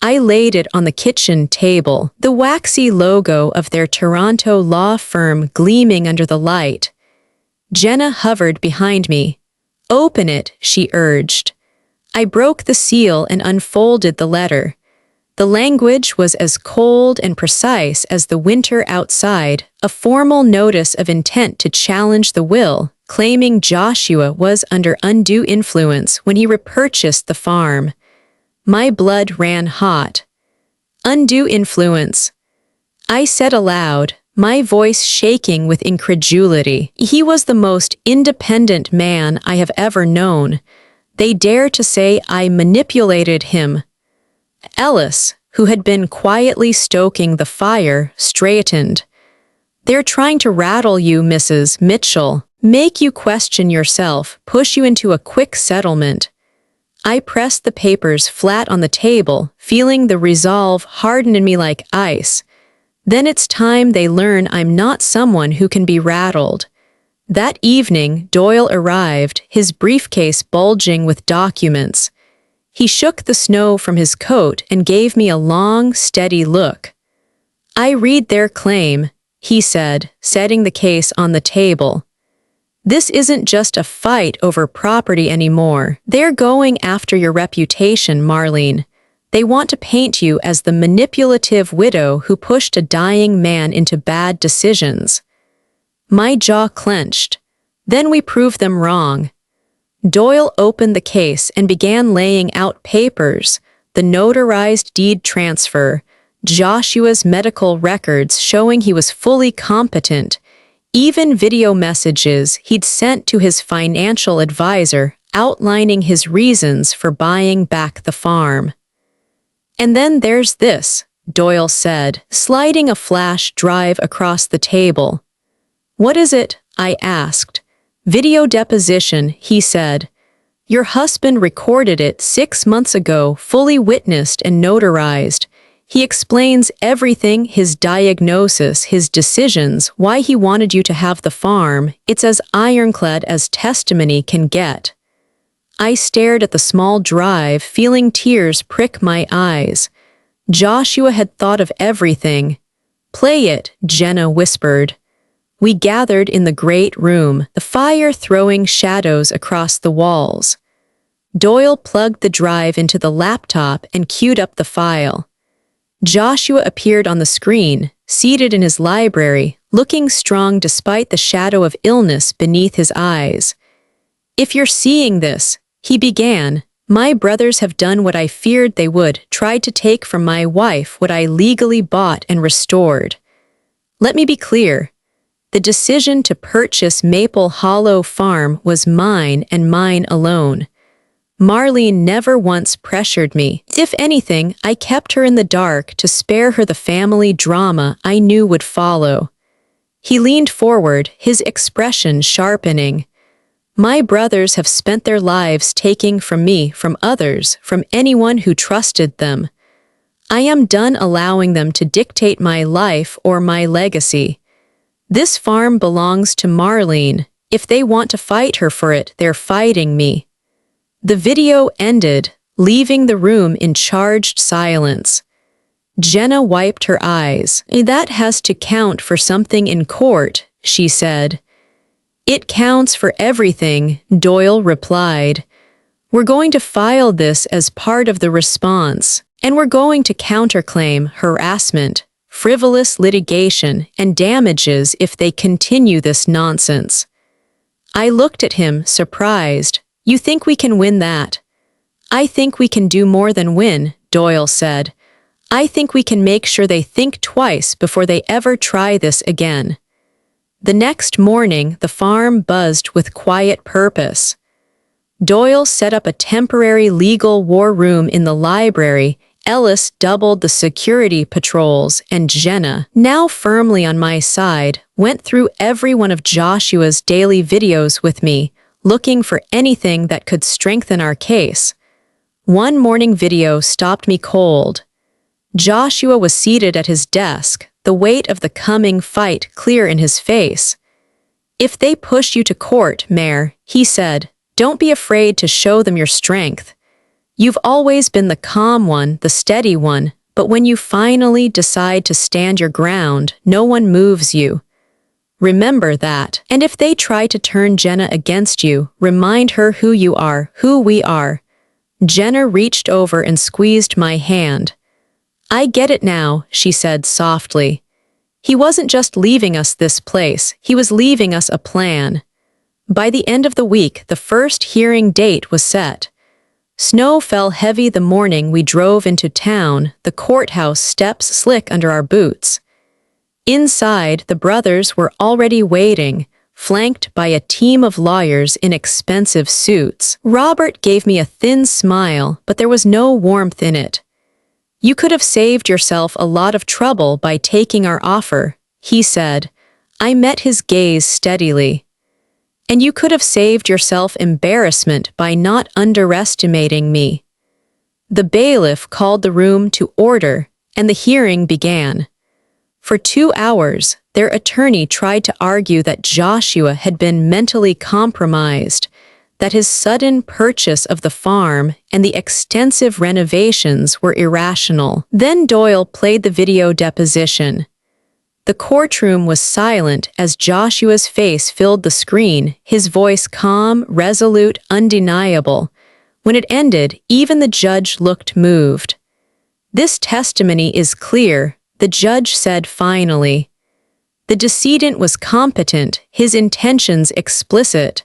I laid it on the kitchen table, the waxy logo of their Toronto law firm gleaming under the light. Jenna hovered behind me. Open it, she urged. I broke the seal and unfolded the letter. The language was as cold and precise as the winter outside, a formal notice of intent to challenge the will, claiming Joshua was under undue influence when he repurchased the farm. My blood ran hot. Undue influence. I said aloud, my voice shaking with incredulity. He was the most independent man I have ever known. They dare to say I manipulated him. Ellis, who had been quietly stoking the fire, straightened. They're trying to rattle you, Mrs. Mitchell, make you question yourself, push you into a quick settlement. I pressed the papers flat on the table, feeling the resolve harden in me like ice. Then it's time they learn I'm not someone who can be rattled. That evening, Doyle arrived, his briefcase bulging with documents. He shook the snow from his coat and gave me a long, steady look. I read their claim, he said, setting the case on the table. This isn't just a fight over property anymore. They're going after your reputation, Marlene. They want to paint you as the manipulative widow who pushed a dying man into bad decisions. My jaw clenched. Then we proved them wrong. Doyle opened the case and began laying out papers, the notarized deed transfer, Joshua's medical records showing he was fully competent, even video messages he'd sent to his financial advisor outlining his reasons for buying back the farm. "And then there's this," Doyle said, sliding a flash drive across the table. "What is it?" I asked. "Video deposition," he said. "Your husband recorded it 6 months ago, fully witnessed and notarized. He explains everything, his diagnosis, his decisions, why he wanted you to have the farm. It's as ironclad as testimony can get." I stared at the small drive, feeling tears prick my eyes. Joshua had thought of everything. "Play it," Jenna whispered. We gathered in the great room, the fire throwing shadows across the walls. Doyle plugged the drive into the laptop and queued up the file. Joshua appeared on the screen, seated in his library, looking strong despite the shadow of illness beneath his eyes. "If you're seeing this," he began, "my brothers have done what I feared they would, tried to take from my wife what I legally bought and restored. Let me be clear. The decision to purchase Maple Hollow Farm was mine and mine alone. Marlene never once pressured me. If anything, I kept her in the dark to spare her the family drama I knew would follow." He leaned forward, his expression sharpening. "My brothers have spent their lives taking from me, from others, from anyone who trusted them. I am done allowing them to dictate my life or my legacy. This farm belongs to Marlene. If they want to fight her for it, they're fighting me." The video ended, leaving the room in charged silence. Jenna wiped her eyes. "That has to count for something in court," she said. "It counts for everything," Doyle replied. "We're going to file this as part of the response, and we're going to counterclaim harassment, frivolous litigation, and damages if they continue this nonsense." I looked at him, surprised. "You think we can win that?" "I think we can do more than win," Doyle said. "I think we can make sure they think twice before they ever try this again." The next morning, the farm buzzed with quiet purpose. Doyle set up a temporary legal war room in the library. Ellis doubled the security patrols, and Jenna, now firmly on my side, went through every one of Joshua's daily videos with me, looking for anything that could strengthen our case. One morning video stopped me cold. Joshua was seated at his desk, the weight of the coming fight clear in his face. "If they push you to court, Mayor," he said, "don't be afraid to show them your strength. You've always been the calm one, the steady one, but when you finally decide to stand your ground, no one moves you. Remember that. And if they try to turn Jenna against you, remind her who you are, who we are." Jenna reached over and squeezed my hand. "I get it now," she said softly. "He wasn't just leaving us this place, he was leaving us a plan." By the end of the week, the first hearing date was set. Snow fell heavy the morning we drove into town, the courthouse steps slick under our boots. Inside, the brothers were already waiting, flanked by a team of lawyers in expensive suits. Robert gave me a thin smile, but there was no warmth in it. "You could have saved yourself a lot of trouble by taking our offer," he said. I met his gaze steadily. "And you could have saved yourself embarrassment by not underestimating me." The bailiff called the room to order, and the hearing began. For 2 hours, their attorney tried to argue that Joshua had been mentally compromised, that his sudden purchase of the farm and the extensive renovations were irrational. Then Doyle played the video deposition. The courtroom was silent as Joshua's face filled the screen, his voice calm, resolute, undeniable. When it ended, even the judge looked moved. "This testimony is clear," the judge said finally. "The decedent was competent, his intentions explicit.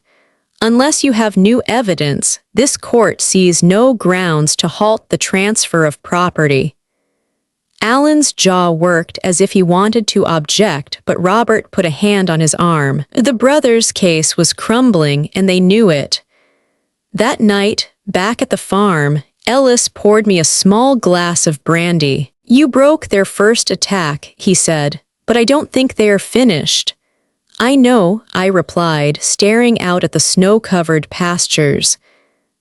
Unless you have new evidence, this court sees no grounds to halt the transfer of property." Alan's jaw worked as if he wanted to object, but Robert put a hand on his arm. The brothers' case was crumbling, and they knew it. That night, back at the farm, Ellis poured me a small glass of brandy. "You broke their first attack," he said, "but I don't think they are finished." "I know," I replied, staring out at the snow-covered pastures.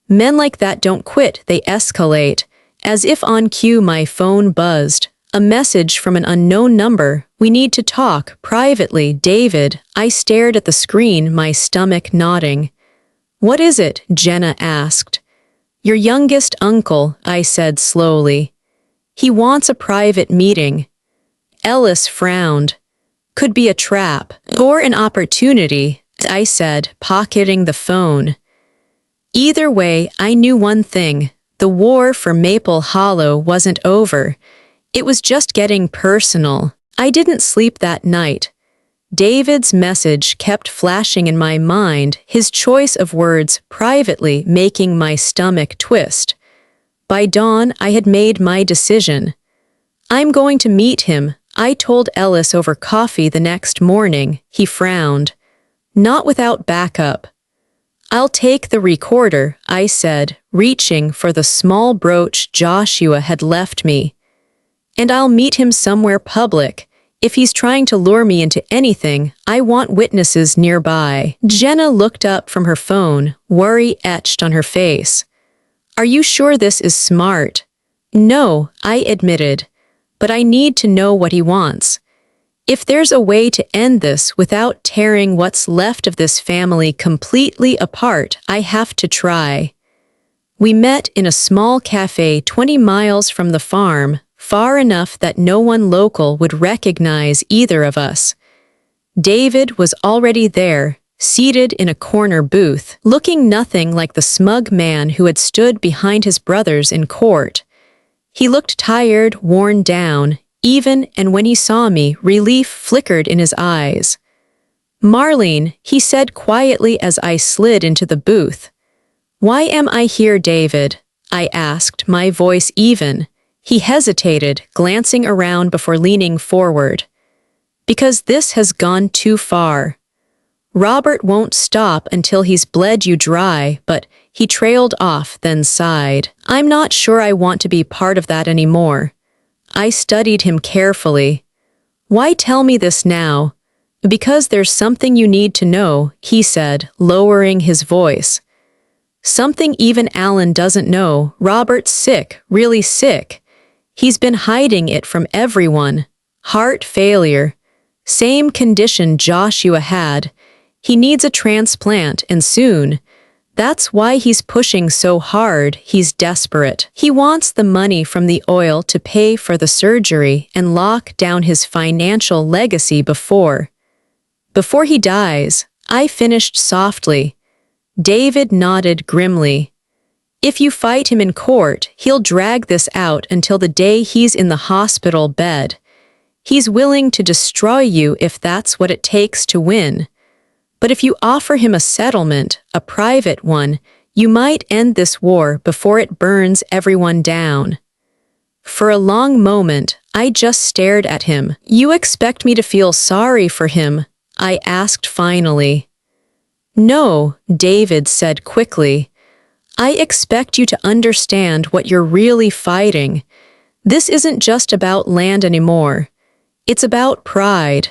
"Men like that don't quit, they escalate." As if on cue, my phone buzzed. A message from an unknown number. "We need to talk, privately, David." I stared at the screen, my stomach knotting. "What is it?" Jenna asked. "Your youngest uncle," I said slowly. "He wants a private meeting." Ellis frowned. "Could be a trap. Or an opportunity," I said, pocketing the phone. Either way, I knew one thing. The war for Maple Hollow wasn't over. It was just getting personal. I didn't sleep that night. David's message kept flashing in my mind, his choice of words privately making my stomach twist. By dawn, I had made my decision. "I'm going to meet him," I told Ellis over coffee the next morning. He frowned. "Not without backup." "I'll take the recorder," I said, reaching for the small brooch Joshua had left me. "And I'll meet him somewhere public. If he's trying to lure me into anything, I want witnesses nearby." Jenna looked up from her phone, worry etched on her face. "Are you sure this is smart?" "No," I admitted, "but I need to know what he wants. If there's a way to end this without tearing what's left of this family completely apart, I have to try." We met in a small cafe 20 miles from the farm, far enough that no one local would recognize either of us. David was already there, seated in a corner booth, looking nothing like the smug man who had stood behind his brothers in court. He looked tired, worn down, even, and when he saw me, relief flickered in his eyes. "Marlene," he said quietly as I slid into the booth. "Why am I here, David?" I asked, my voice even. He hesitated, glancing around before leaning forward. "Because this has gone too far. Robert won't stop until he's bled you dry," but he trailed off, then sighed. "I'm not sure I want to be part of that anymore." I studied him carefully. "Why tell me this now?" "Because there's something you need to know," he said, lowering his voice. "Something even Alan doesn't know. Robert's sick, really sick. He's been hiding it from everyone. Heart failure. Same condition Joshua had. He needs a transplant, and soon. That's why he's pushing so hard. He's desperate. He wants the money from the oil to pay for the surgery and lock down his financial legacy before he dies." I finished softly. David nodded grimly. "If you fight him in court, he'll drag this out until the day he's in the hospital bed. He's willing to destroy you if that's what it takes to win. But if you offer him a settlement, a private one, you might end this war before it burns everyone down." For a long moment, I just stared at him. "You expect me to feel sorry for him?" I asked finally. "No," David said quickly. "I expect you to understand what you're really fighting. This isn't just about land anymore. It's about pride.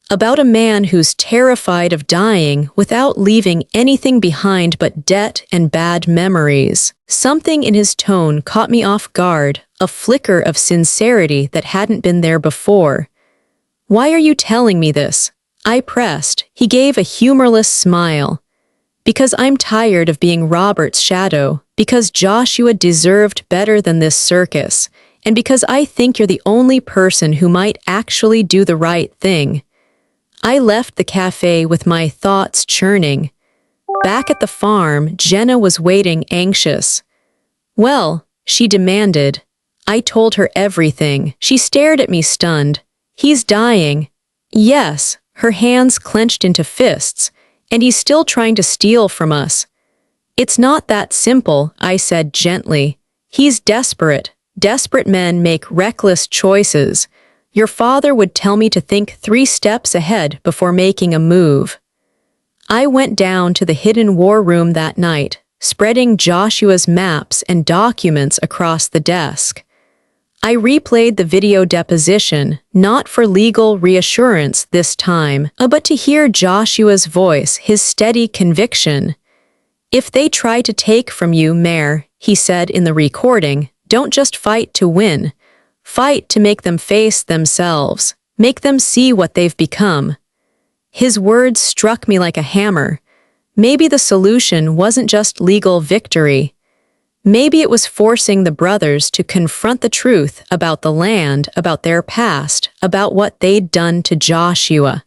About a man who's terrified of dying without leaving anything behind but debt and bad memories." Something in his tone caught me off guard, a flicker of sincerity that hadn't been there before. "Why are you telling me this?" I pressed. He gave a humorless smile. "Because I'm tired of being Robert's shadow, because Joshua deserved better than this circus, and because I think you're the only person who might actually do the right thing. I left the cafe with my thoughts churning. Back at the farm, Jenna was waiting anxious. "Well," she demanded. I told her everything. She stared at me stunned. "He's dying." "Yes," her hands clenched into fists, "and he's still trying to steal from us." "It's not that simple," I said gently. "He's desperate. Desperate men make reckless choices. Your father would tell me to think 3 steps ahead before making a move." I went down to the hidden war room that night, spreading Joshua's maps and documents across the desk. I replayed the video deposition, not for legal reassurance this time, but to hear Joshua's voice, his steady conviction. "If they try to take from you, Mayor," he said in the recording, "don't just fight to win. Fight to make them face themselves. Make them see what they've become." His words struck me like a hammer. Maybe the solution wasn't just legal victory. Maybe it was forcing the brothers to confront the truth about the land, about their past, about what they'd done to Joshua.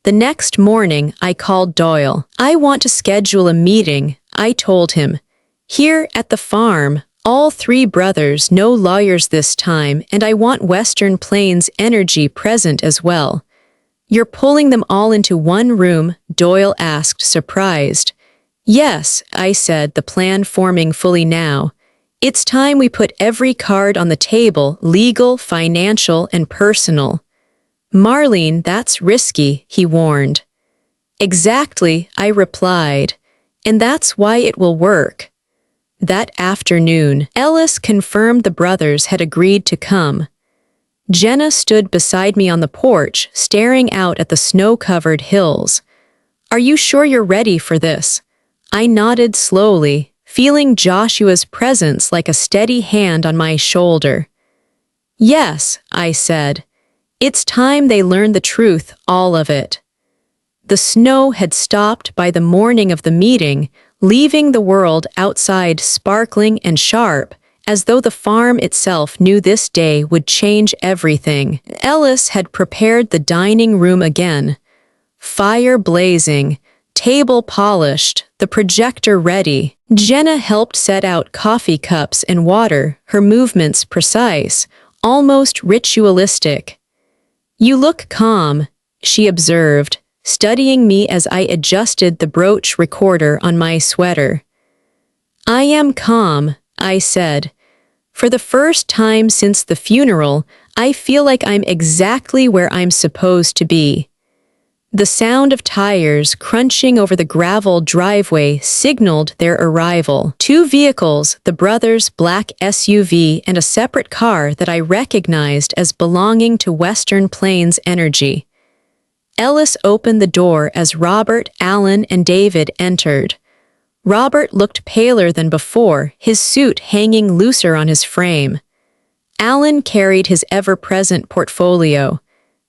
The next morning, I called Doyle. "I want to schedule a meeting," I told him. "Here at the farm, all 3 brothers, no lawyers this time, and I want Western Plains energy present as well." "You're pulling them all into one room?" Doyle asked, surprised. "Yes," I said, the plan forming fully now. "It's time we put every card on the table, legal, financial, and personal." "Marlene, that's risky," he warned. "Exactly," I replied. "And that's why it will work." That afternoon, Ellis confirmed the brothers had agreed to come. Jenna stood beside me on the porch, staring out at the snow-covered hills. "Are you sure you're ready for this?" I nodded slowly, feeling Joshua's presence like a steady hand on my shoulder. "Yes," I said. "It's time they learned the truth, all of it." The snow had stopped by the morning of the meeting, leaving the world outside sparkling and sharp, as though the farm itself knew this day would change everything. Ellis had prepared the dining room again. Fire blazing, table polished, the projector ready. Jenna helped set out coffee cups and water, her movements precise, almost ritualistic. "You look calm," she observed, studying me as I adjusted the brooch recorder on my sweater. "I am calm," I said. "For the first time since the funeral, I feel like I'm exactly where I'm supposed to be." The sound of tires crunching over the gravel driveway signaled their arrival. 2 vehicles, the brothers' black SUV and a separate car that I recognized as belonging to Western Plains Energy. Ellis opened the door as Robert, Alan, and David entered. Robert looked paler than before, his suit hanging looser on his frame. Alan carried his ever-present portfolio.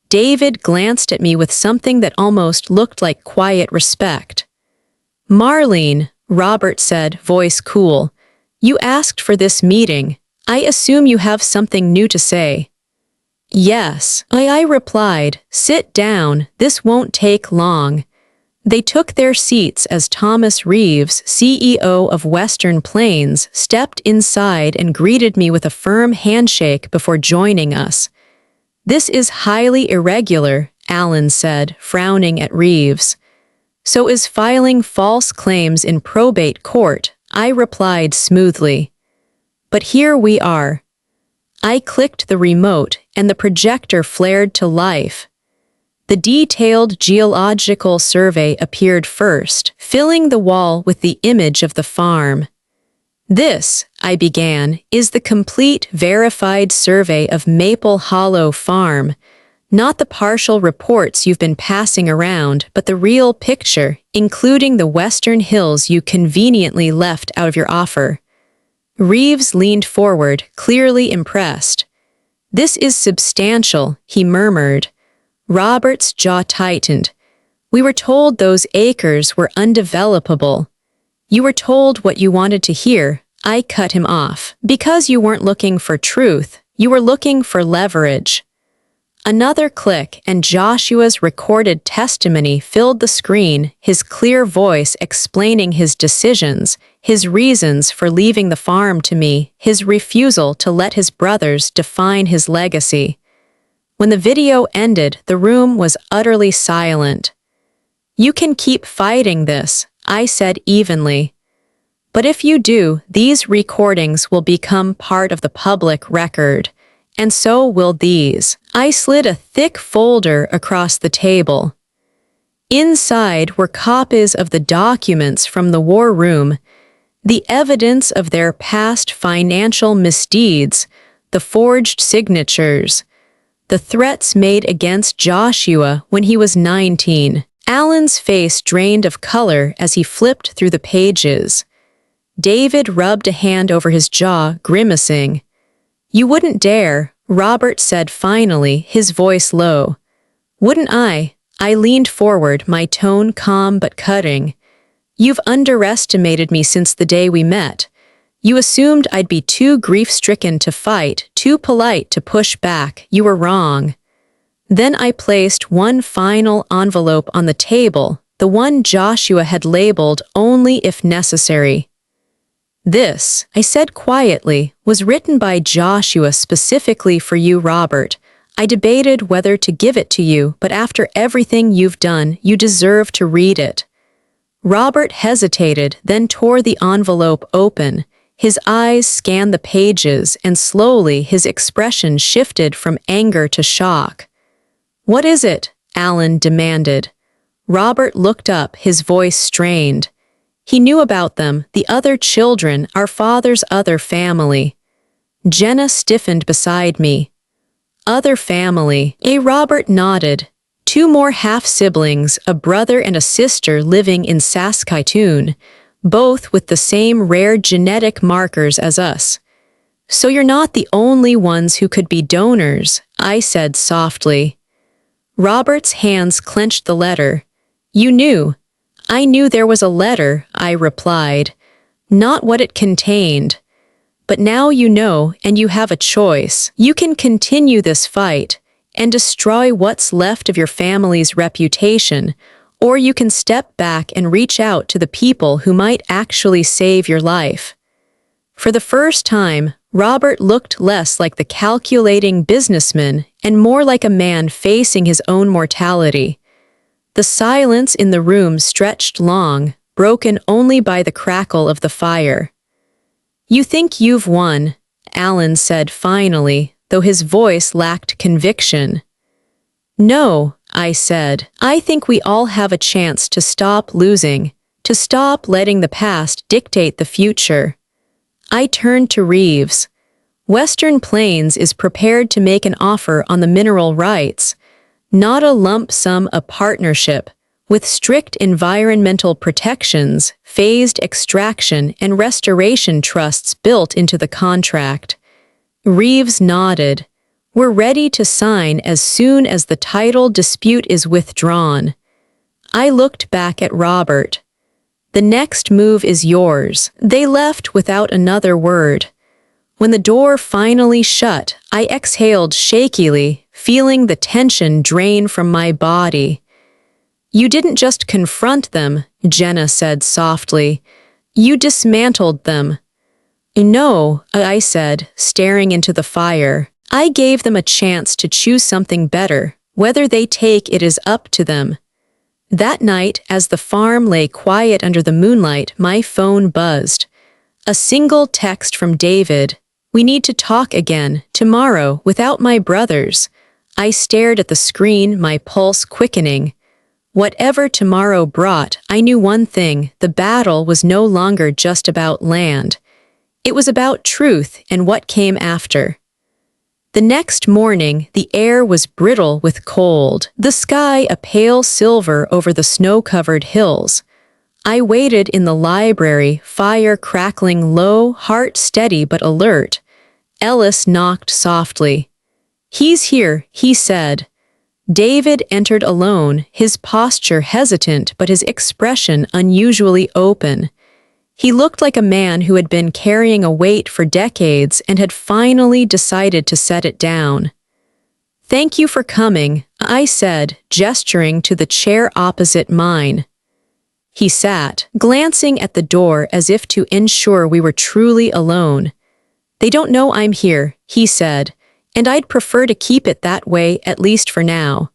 David glanced at me with something that almost looked like quiet respect. "Marlene," Robert said, voice cool, "you asked for this meeting. I assume you have something new to say." "Yes," I replied. "Sit down, this won't take long." They took their seats as Thomas Reeves, CEO of Western Plains, stepped inside and greeted me with a firm handshake before joining us. "This is highly irregular," Alan said, frowning at Reeves. "So is filing false claims in probate court," I replied smoothly. "But here we are." I clicked the remote, and the projector flared to life. The detailed geological survey appeared first, filling the wall with the image of the farm. "This," I began, "is the complete verified survey of Maple Hollow Farm. Not the partial reports you've been passing around, but the real picture, including the western hills you conveniently left out of your offer." Reeves leaned forward, clearly impressed. "This is substantial," he murmured. Robert's jaw tightened. "We were told those acres were undevelopable." "You were told what you wanted to hear," I cut him off. Because you weren't looking for truth, you were looking for leverage. Another click, and Joshua's recorded testimony filled the screen, his clear voice explaining his decisions, his reasons for leaving the farm to me, his refusal to let his brothers define his legacy. When the video ended, the room was utterly silent. "You can keep fighting this," I said evenly. "But if you do, these recordings will become part of the public record. And so will these." I slid a thick folder across the table. Inside were copies of the documents from the war room, the evidence of their past financial misdeeds, the forged signatures, the threats made against Joshua when he was 19. Alan's face drained of color as he flipped through the pages. David rubbed a hand over his jaw, grimacing. "You wouldn't dare," Robert said finally, his voice low. "Wouldn't I?" I leaned forward, my tone calm but cutting. "You've underestimated me since the day we met. You assumed I'd be too grief-stricken to fight, too polite to push back. You were wrong." Then I placed one final envelope on the table, the one Joshua had labeled only if necessary. "This," I said quietly, "was written by Joshua specifically for you, Robert. I debated whether to give it to you, but after everything you've done, you deserve to read it." Robert hesitated, then tore the envelope open. His eyes scanned the pages, and slowly his expression shifted from anger to shock. "What is it?" Alan demanded. Robert looked up, his voice strained. He knew about them, the other children, our father's other family. Jenna stiffened beside me. "Other family." Robert nodded. "Two more half-siblings, a brother and a sister living in Saskatoon, both with the same rare genetic markers as us. So you're not the only ones who could be donors," I said softly. Robert's hands clenched the letter. "You knew." "I knew there was a letter," I replied. "Not what it contained. But now you know, and you have a choice. You can continue this fight and destroy what's left of your family's reputation, or you can step back and reach out to the people who might actually save your life." For the first time, Robert looked less like the calculating businessman and more like a man facing his own mortality. The silence in the room stretched long, broken only by the crackle of the fire. "You think you've won," Alan said finally, though his voice lacked conviction. "No," I said. "I think we all have a chance to stop losing, to stop letting the past dictate the future." I turned to Reeves. "Western Plains is prepared to make an offer on the mineral rights. Not a lump sum, a partnership, with strict environmental protections, phased extraction, and restoration trusts built into the contract." Reeves nodded. "We're ready to sign as soon as the title dispute is withdrawn." I looked back at Robert. "The next move is yours." They left without another word. When the door finally shut, I exhaled shakily, feeling the tension drain from my body. "You didn't just confront them," Jenna said softly. "You dismantled them." "No," I said, staring into the fire. "I gave them a chance to choose something better. Whether they take it is up to them." That night, as the farm lay quiet under the moonlight, my phone buzzed. A single text from David. "We need to talk again, tomorrow, without my brothers." I stared at the screen, my pulse quickening. Whatever tomorrow brought, I knew one thing: the battle was no longer just about land. It was about truth and what came after. The next morning, the air was brittle with cold, the sky a pale silver over the snow-covered hills. I waited in the library, fire crackling low, heart steady but alert. Ellis knocked softly. "He's here," he said. David entered alone, his posture hesitant but his expression unusually open. He looked like a man who had been carrying a weight for decades and had finally decided to set it down. "Thank you for coming," I said, gesturing to the chair opposite mine. He sat, glancing at the door as if to ensure we were truly alone. "They don't know I'm here," he said, "and I'd prefer to keep it that way, at least for now."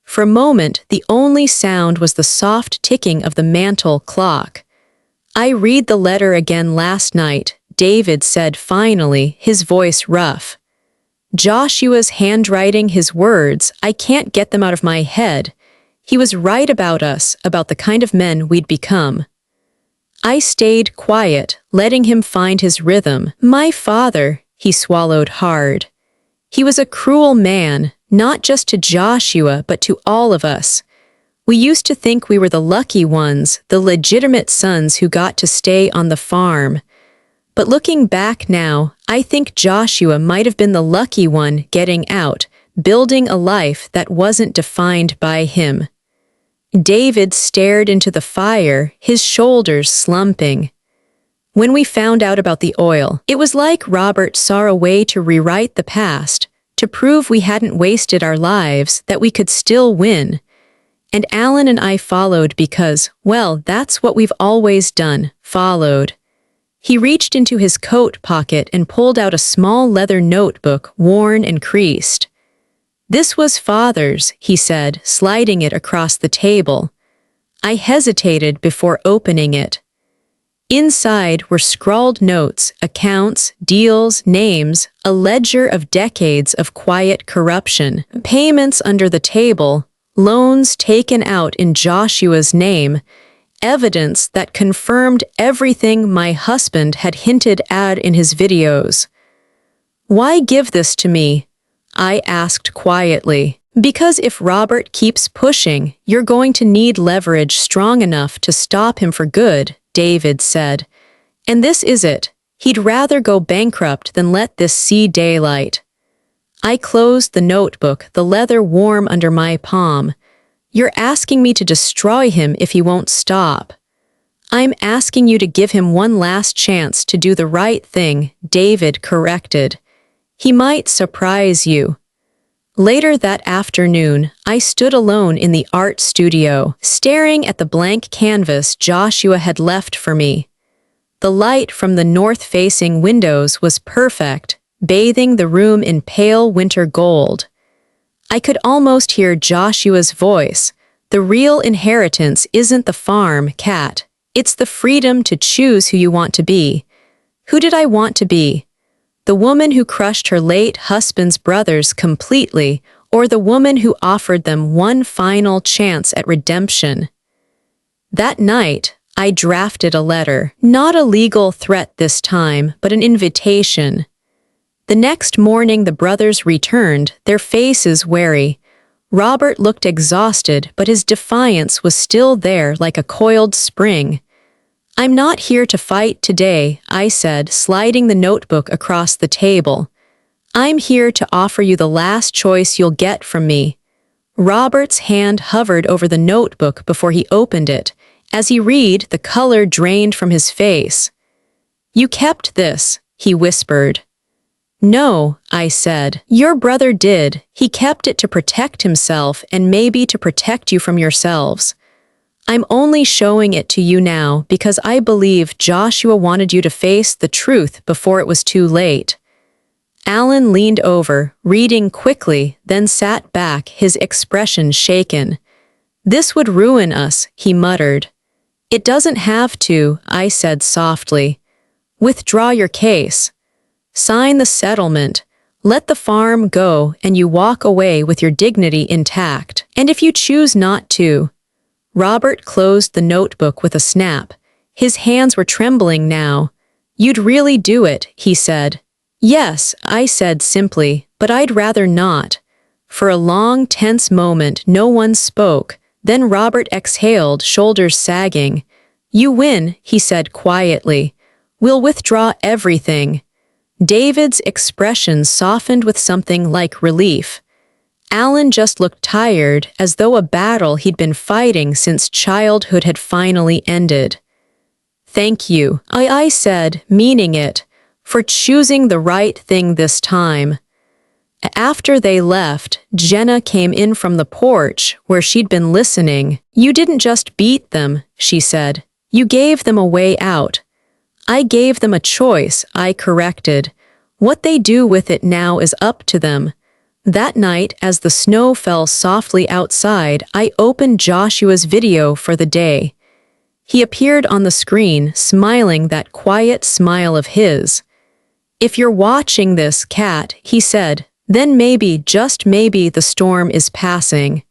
For a moment, the only sound was the soft ticking of the mantel clock. "I read the letter again last night," David said finally, his voice rough. "Joshua's handwriting, his words, I can't get them out of my head. He was right about us, about the kind of men we'd become." I stayed quiet, letting him find his rhythm. "My father," he swallowed hard. "He was a cruel man, not just to Joshua, but to all of us. We used to think we were the lucky ones, the legitimate sons who got to stay on the farm. But looking back now, I think Joshua might have been the lucky one getting out, building a life that wasn't defined by him." David stared into the fire, his shoulders slumping. "When we found out about the oil, it was like Robert saw a way to rewrite the past, to prove we hadn't wasted our lives, that we could still win. And Alan and I followed because, well, that's what we've always done, followed." He reached into his coat pocket and pulled out a small leather notebook, worn and creased. "This was Father's," he said, sliding it across the table. I hesitated before opening it. Inside were scrawled notes, accounts, deals, names, a ledger of decades of quiet corruption, payments under the table, loans taken out in Joshua's name, evidence that confirmed everything my husband had hinted at in his videos. "Why give this to me?" I asked quietly. "Because if Robert keeps pushing, you're going to need leverage strong enough to stop him for good," David said. "And this is it. He'd rather go bankrupt than let this see daylight." I closed the notebook, the leather warm under my palm. "You're asking me to destroy him if he won't stop." "I'm asking you to give him one last chance to do the right thing," David corrected. "He might surprise you." Later that afternoon, I stood alone in the art studio, staring at the blank canvas Joshua had left for me. The light from the north-facing windows was perfect, bathing the room in pale winter gold. I could almost hear Joshua's voice. "The real inheritance isn't the farm, Kat. It's the freedom to choose who you want to be." Who did I want to be? The woman who crushed her late husband's brothers completely, or the woman who offered them one final chance at redemption? That night, I drafted a letter, not a legal threat this time, but an invitation. The next morning the brothers returned, their faces wary. Robert looked exhausted, but his defiance was still there like a coiled spring. "I'm not here to fight today," I said, sliding the notebook across the table. "I'm here to offer you the last choice you'll get from me." Robert's hand hovered over the notebook before he opened it. As he read, the color drained from his face. "You kept this," he whispered. "No," I said. "Your brother did. He kept it to protect himself and maybe to protect you from yourselves. I'm only showing it to you now because I believe Joshua wanted you to face the truth before it was too late." Alan leaned over, reading quickly, then sat back, his expression shaken. "This would ruin us," he muttered. "It doesn't have to," I said softly. "Withdraw your case. Sign the settlement. Let the farm go and you walk away with your dignity intact. And if you choose not to..." Robert closed the notebook with a snap. His hands were trembling now. "You'd really do it," he said. "Yes," I said simply, "but I'd rather not." For a long, tense moment, no one spoke. Then Robert exhaled, shoulders sagging. "You win," he said quietly. "We'll withdraw everything." David's expression softened with something like relief. Alan just looked tired, as though a battle he'd been fighting since childhood had finally ended. Thank you, I said, meaning it, for choosing the right thing this time. After they left, Jenna came in from the porch where she'd been listening. You didn't just beat them, she said. You gave them a way out. I gave them a choice, I corrected. What they do with it now is up to them. That night, as the snow fell softly outside, I opened Joshua's video for the day. He appeared on the screen, smiling that quiet smile of his. If you're watching this, Kat, he said, then maybe, just maybe, the storm is passing.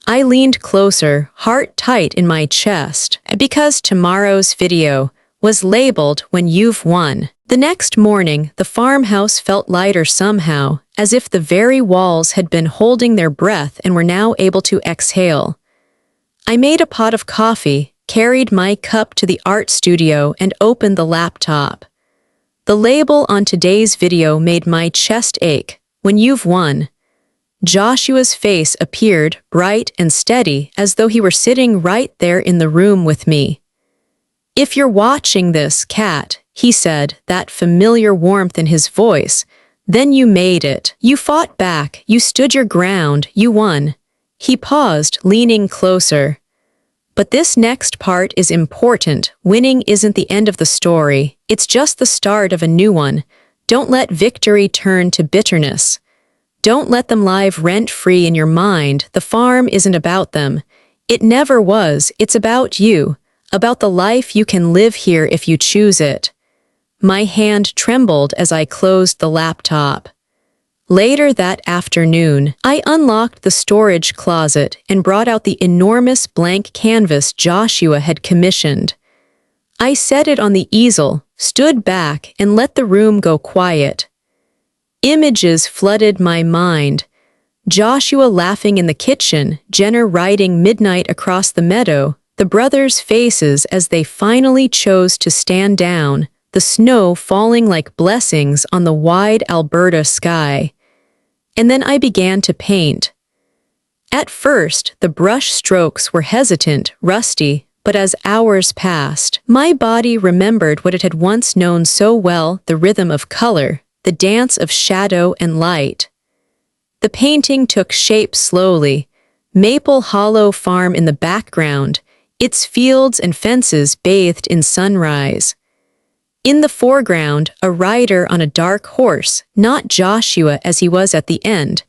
I leaned closer, heart tight in my chest, because tomorrow's video was labeled When You've Won. The next morning, the farmhouse felt lighter somehow, as if the very walls had been holding their breath and were now able to exhale. I made a pot of coffee, carried my cup to the art studio, and opened the laptop. The label on today's video made my chest ache. When you've won. Joshua's face appeared bright and steady, as though he were sitting right there in the room with me. If you're watching this, Kat, he said, that familiar warmth in his voice, then you made it. You fought back, you stood your ground, you won. He paused, leaning closer. But this next part is important. Winning isn't the end of the story. It's just the start of a new one. Don't let victory turn to bitterness. Don't let them live rent-free in your mind. The farm isn't about them. It never was. It's about you. About the life you can live here if you choose it. My hand trembled as I closed the laptop. Later that afternoon, I unlocked the storage closet and brought out the enormous blank canvas Joshua had commissioned. I set it on the easel, stood back, and let the room go quiet. Images flooded my mind. Joshua laughing in the kitchen, Jenna riding midnight across the meadow, the brothers' faces as they finally chose to stand down, the snow falling like blessings on the wide Alberta sky. And then I began to paint. At first, the brush strokes were hesitant, rusty, but as hours passed, my body remembered what it had once known so well, the rhythm of color, the dance of shadow and light. The painting took shape slowly. Maple Hollow Farm in the background, its fields and fences bathed in sunrise. In the foreground, a rider on a dark horse, not Joshua as he was at the end,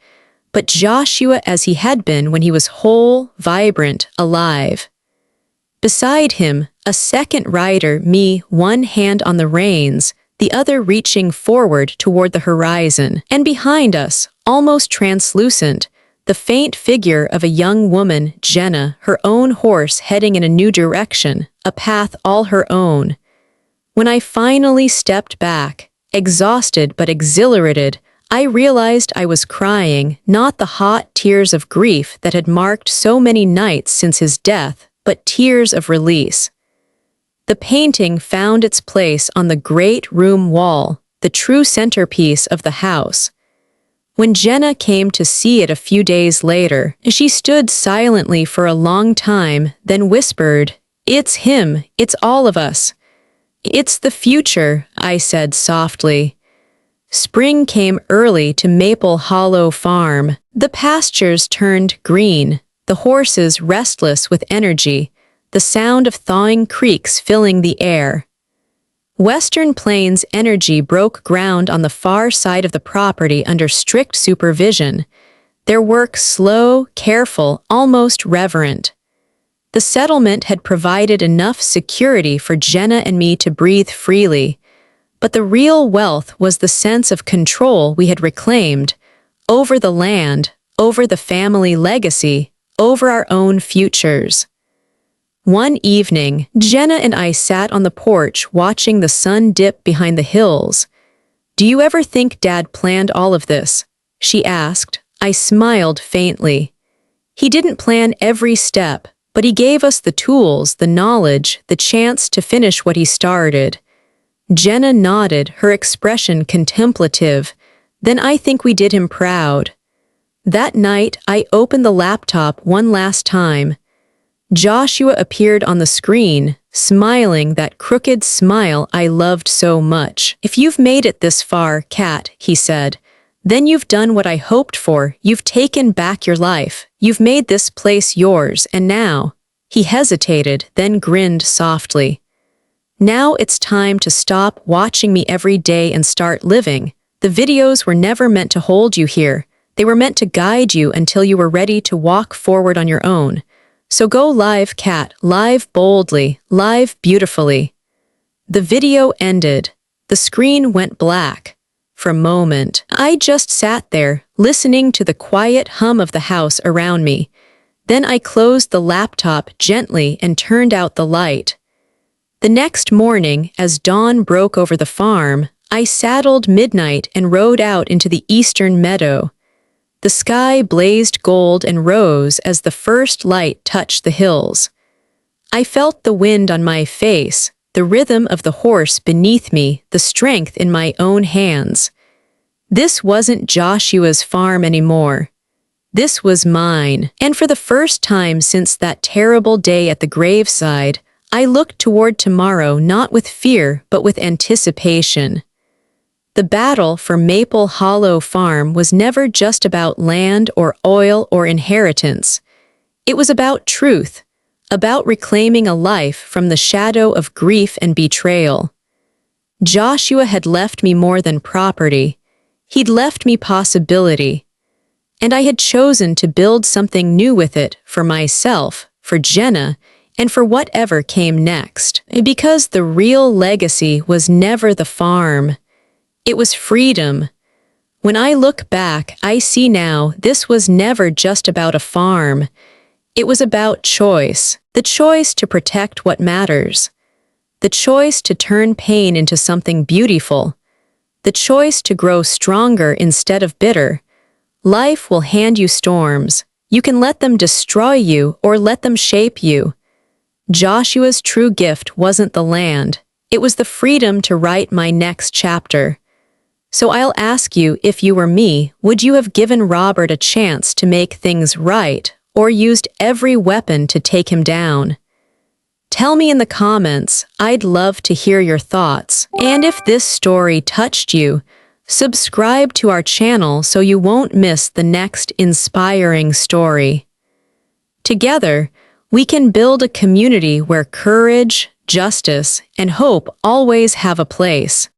but Joshua as he had been when he was whole, vibrant, alive. Beside him, a second rider, me, one hand on the reins, the other reaching forward toward the horizon, and behind us, almost translucent, the faint figure of a young woman, Jenna, her own horse heading in a new direction, a path all her own. When I finally stepped back, exhausted but exhilarated, I realized I was crying, not the hot tears of grief that had marked so many nights since his death, but tears of release. The painting found its place on the great room wall, the true centerpiece of the house. When Jenna came to see it a few days later, she stood silently for a long time, then whispered, "It's him, it's all of us." "It's the future," I said softly. Spring came early to Maple Hollow Farm. The pastures turned green, the horses restless with energy, the sound of thawing creeks filling the air. Western Plains Energy broke ground on the far side of the property under strict supervision, their work slow, careful, almost reverent. The settlement had provided enough security for Jenna and me to breathe freely, but the real wealth was the sense of control we had reclaimed over the land, over the family legacy, over our own futures. One evening, Jenna and I sat on the porch watching the sun dip behind the hills. "Do you ever think Dad planned all of this?" she asked. I smiled faintly. He didn't plan every step, but he gave us the tools, the knowledge, the chance to finish what he started. Jenna nodded, her expression contemplative. "Then I think we did him proud." That night, I opened the laptop one last time. Joshua appeared on the screen, smiling that crooked smile I loved so much. "If you've made it this far, Kat," he said, "then you've done what I hoped for. You've taken back your life. You've made this place yours, and now—" He hesitated, then grinned softly. "Now it's time to stop watching me every day and start living. The videos were never meant to hold you here. They were meant to guide you until you were ready to walk forward on your own. So go live, Kat, live boldly, live beautifully." The video ended. The screen went black. For a moment, I just sat there, listening to the quiet hum of the house around me. Then I closed the laptop gently and turned out the light. The next morning, as dawn broke over the farm, I saddled Midnight and rode out into the eastern meadow. The sky blazed gold and rose as the first light touched the hills. I felt the wind on my face, the rhythm of the horse beneath me, the strength in my own hands. This wasn't Joshua's farm anymore. This was mine, and for the first time since that terrible day at the graveside, I looked toward tomorrow not with fear but with anticipation. The battle for Maple Hollow Farm was never just about land or oil or inheritance. It was about truth, about reclaiming a life from the shadow of grief and betrayal. Joshua had left me more than property. He'd left me possibility. And I had chosen to build something new with it, for myself, for Jenna, and for whatever came next. Because the real legacy was never the farm. It was freedom. When I look back, I see now this was never just about a farm. It was about choice. The choice to protect what matters. The choice to turn pain into something beautiful. The choice to grow stronger instead of bitter. Life will hand you storms. You can let them destroy you or let them shape you. Joshua's true gift wasn't the land. It was the freedom to write my next chapter. So I'll ask you, if you were me, would you have given Robert a chance to make things right, or used every weapon to take him down? Tell me in the comments. I'd love to hear your thoughts. And if this story touched you, subscribe to our channel so you won't miss the next inspiring story. Together, we can build a community where courage, justice, and hope always have a place.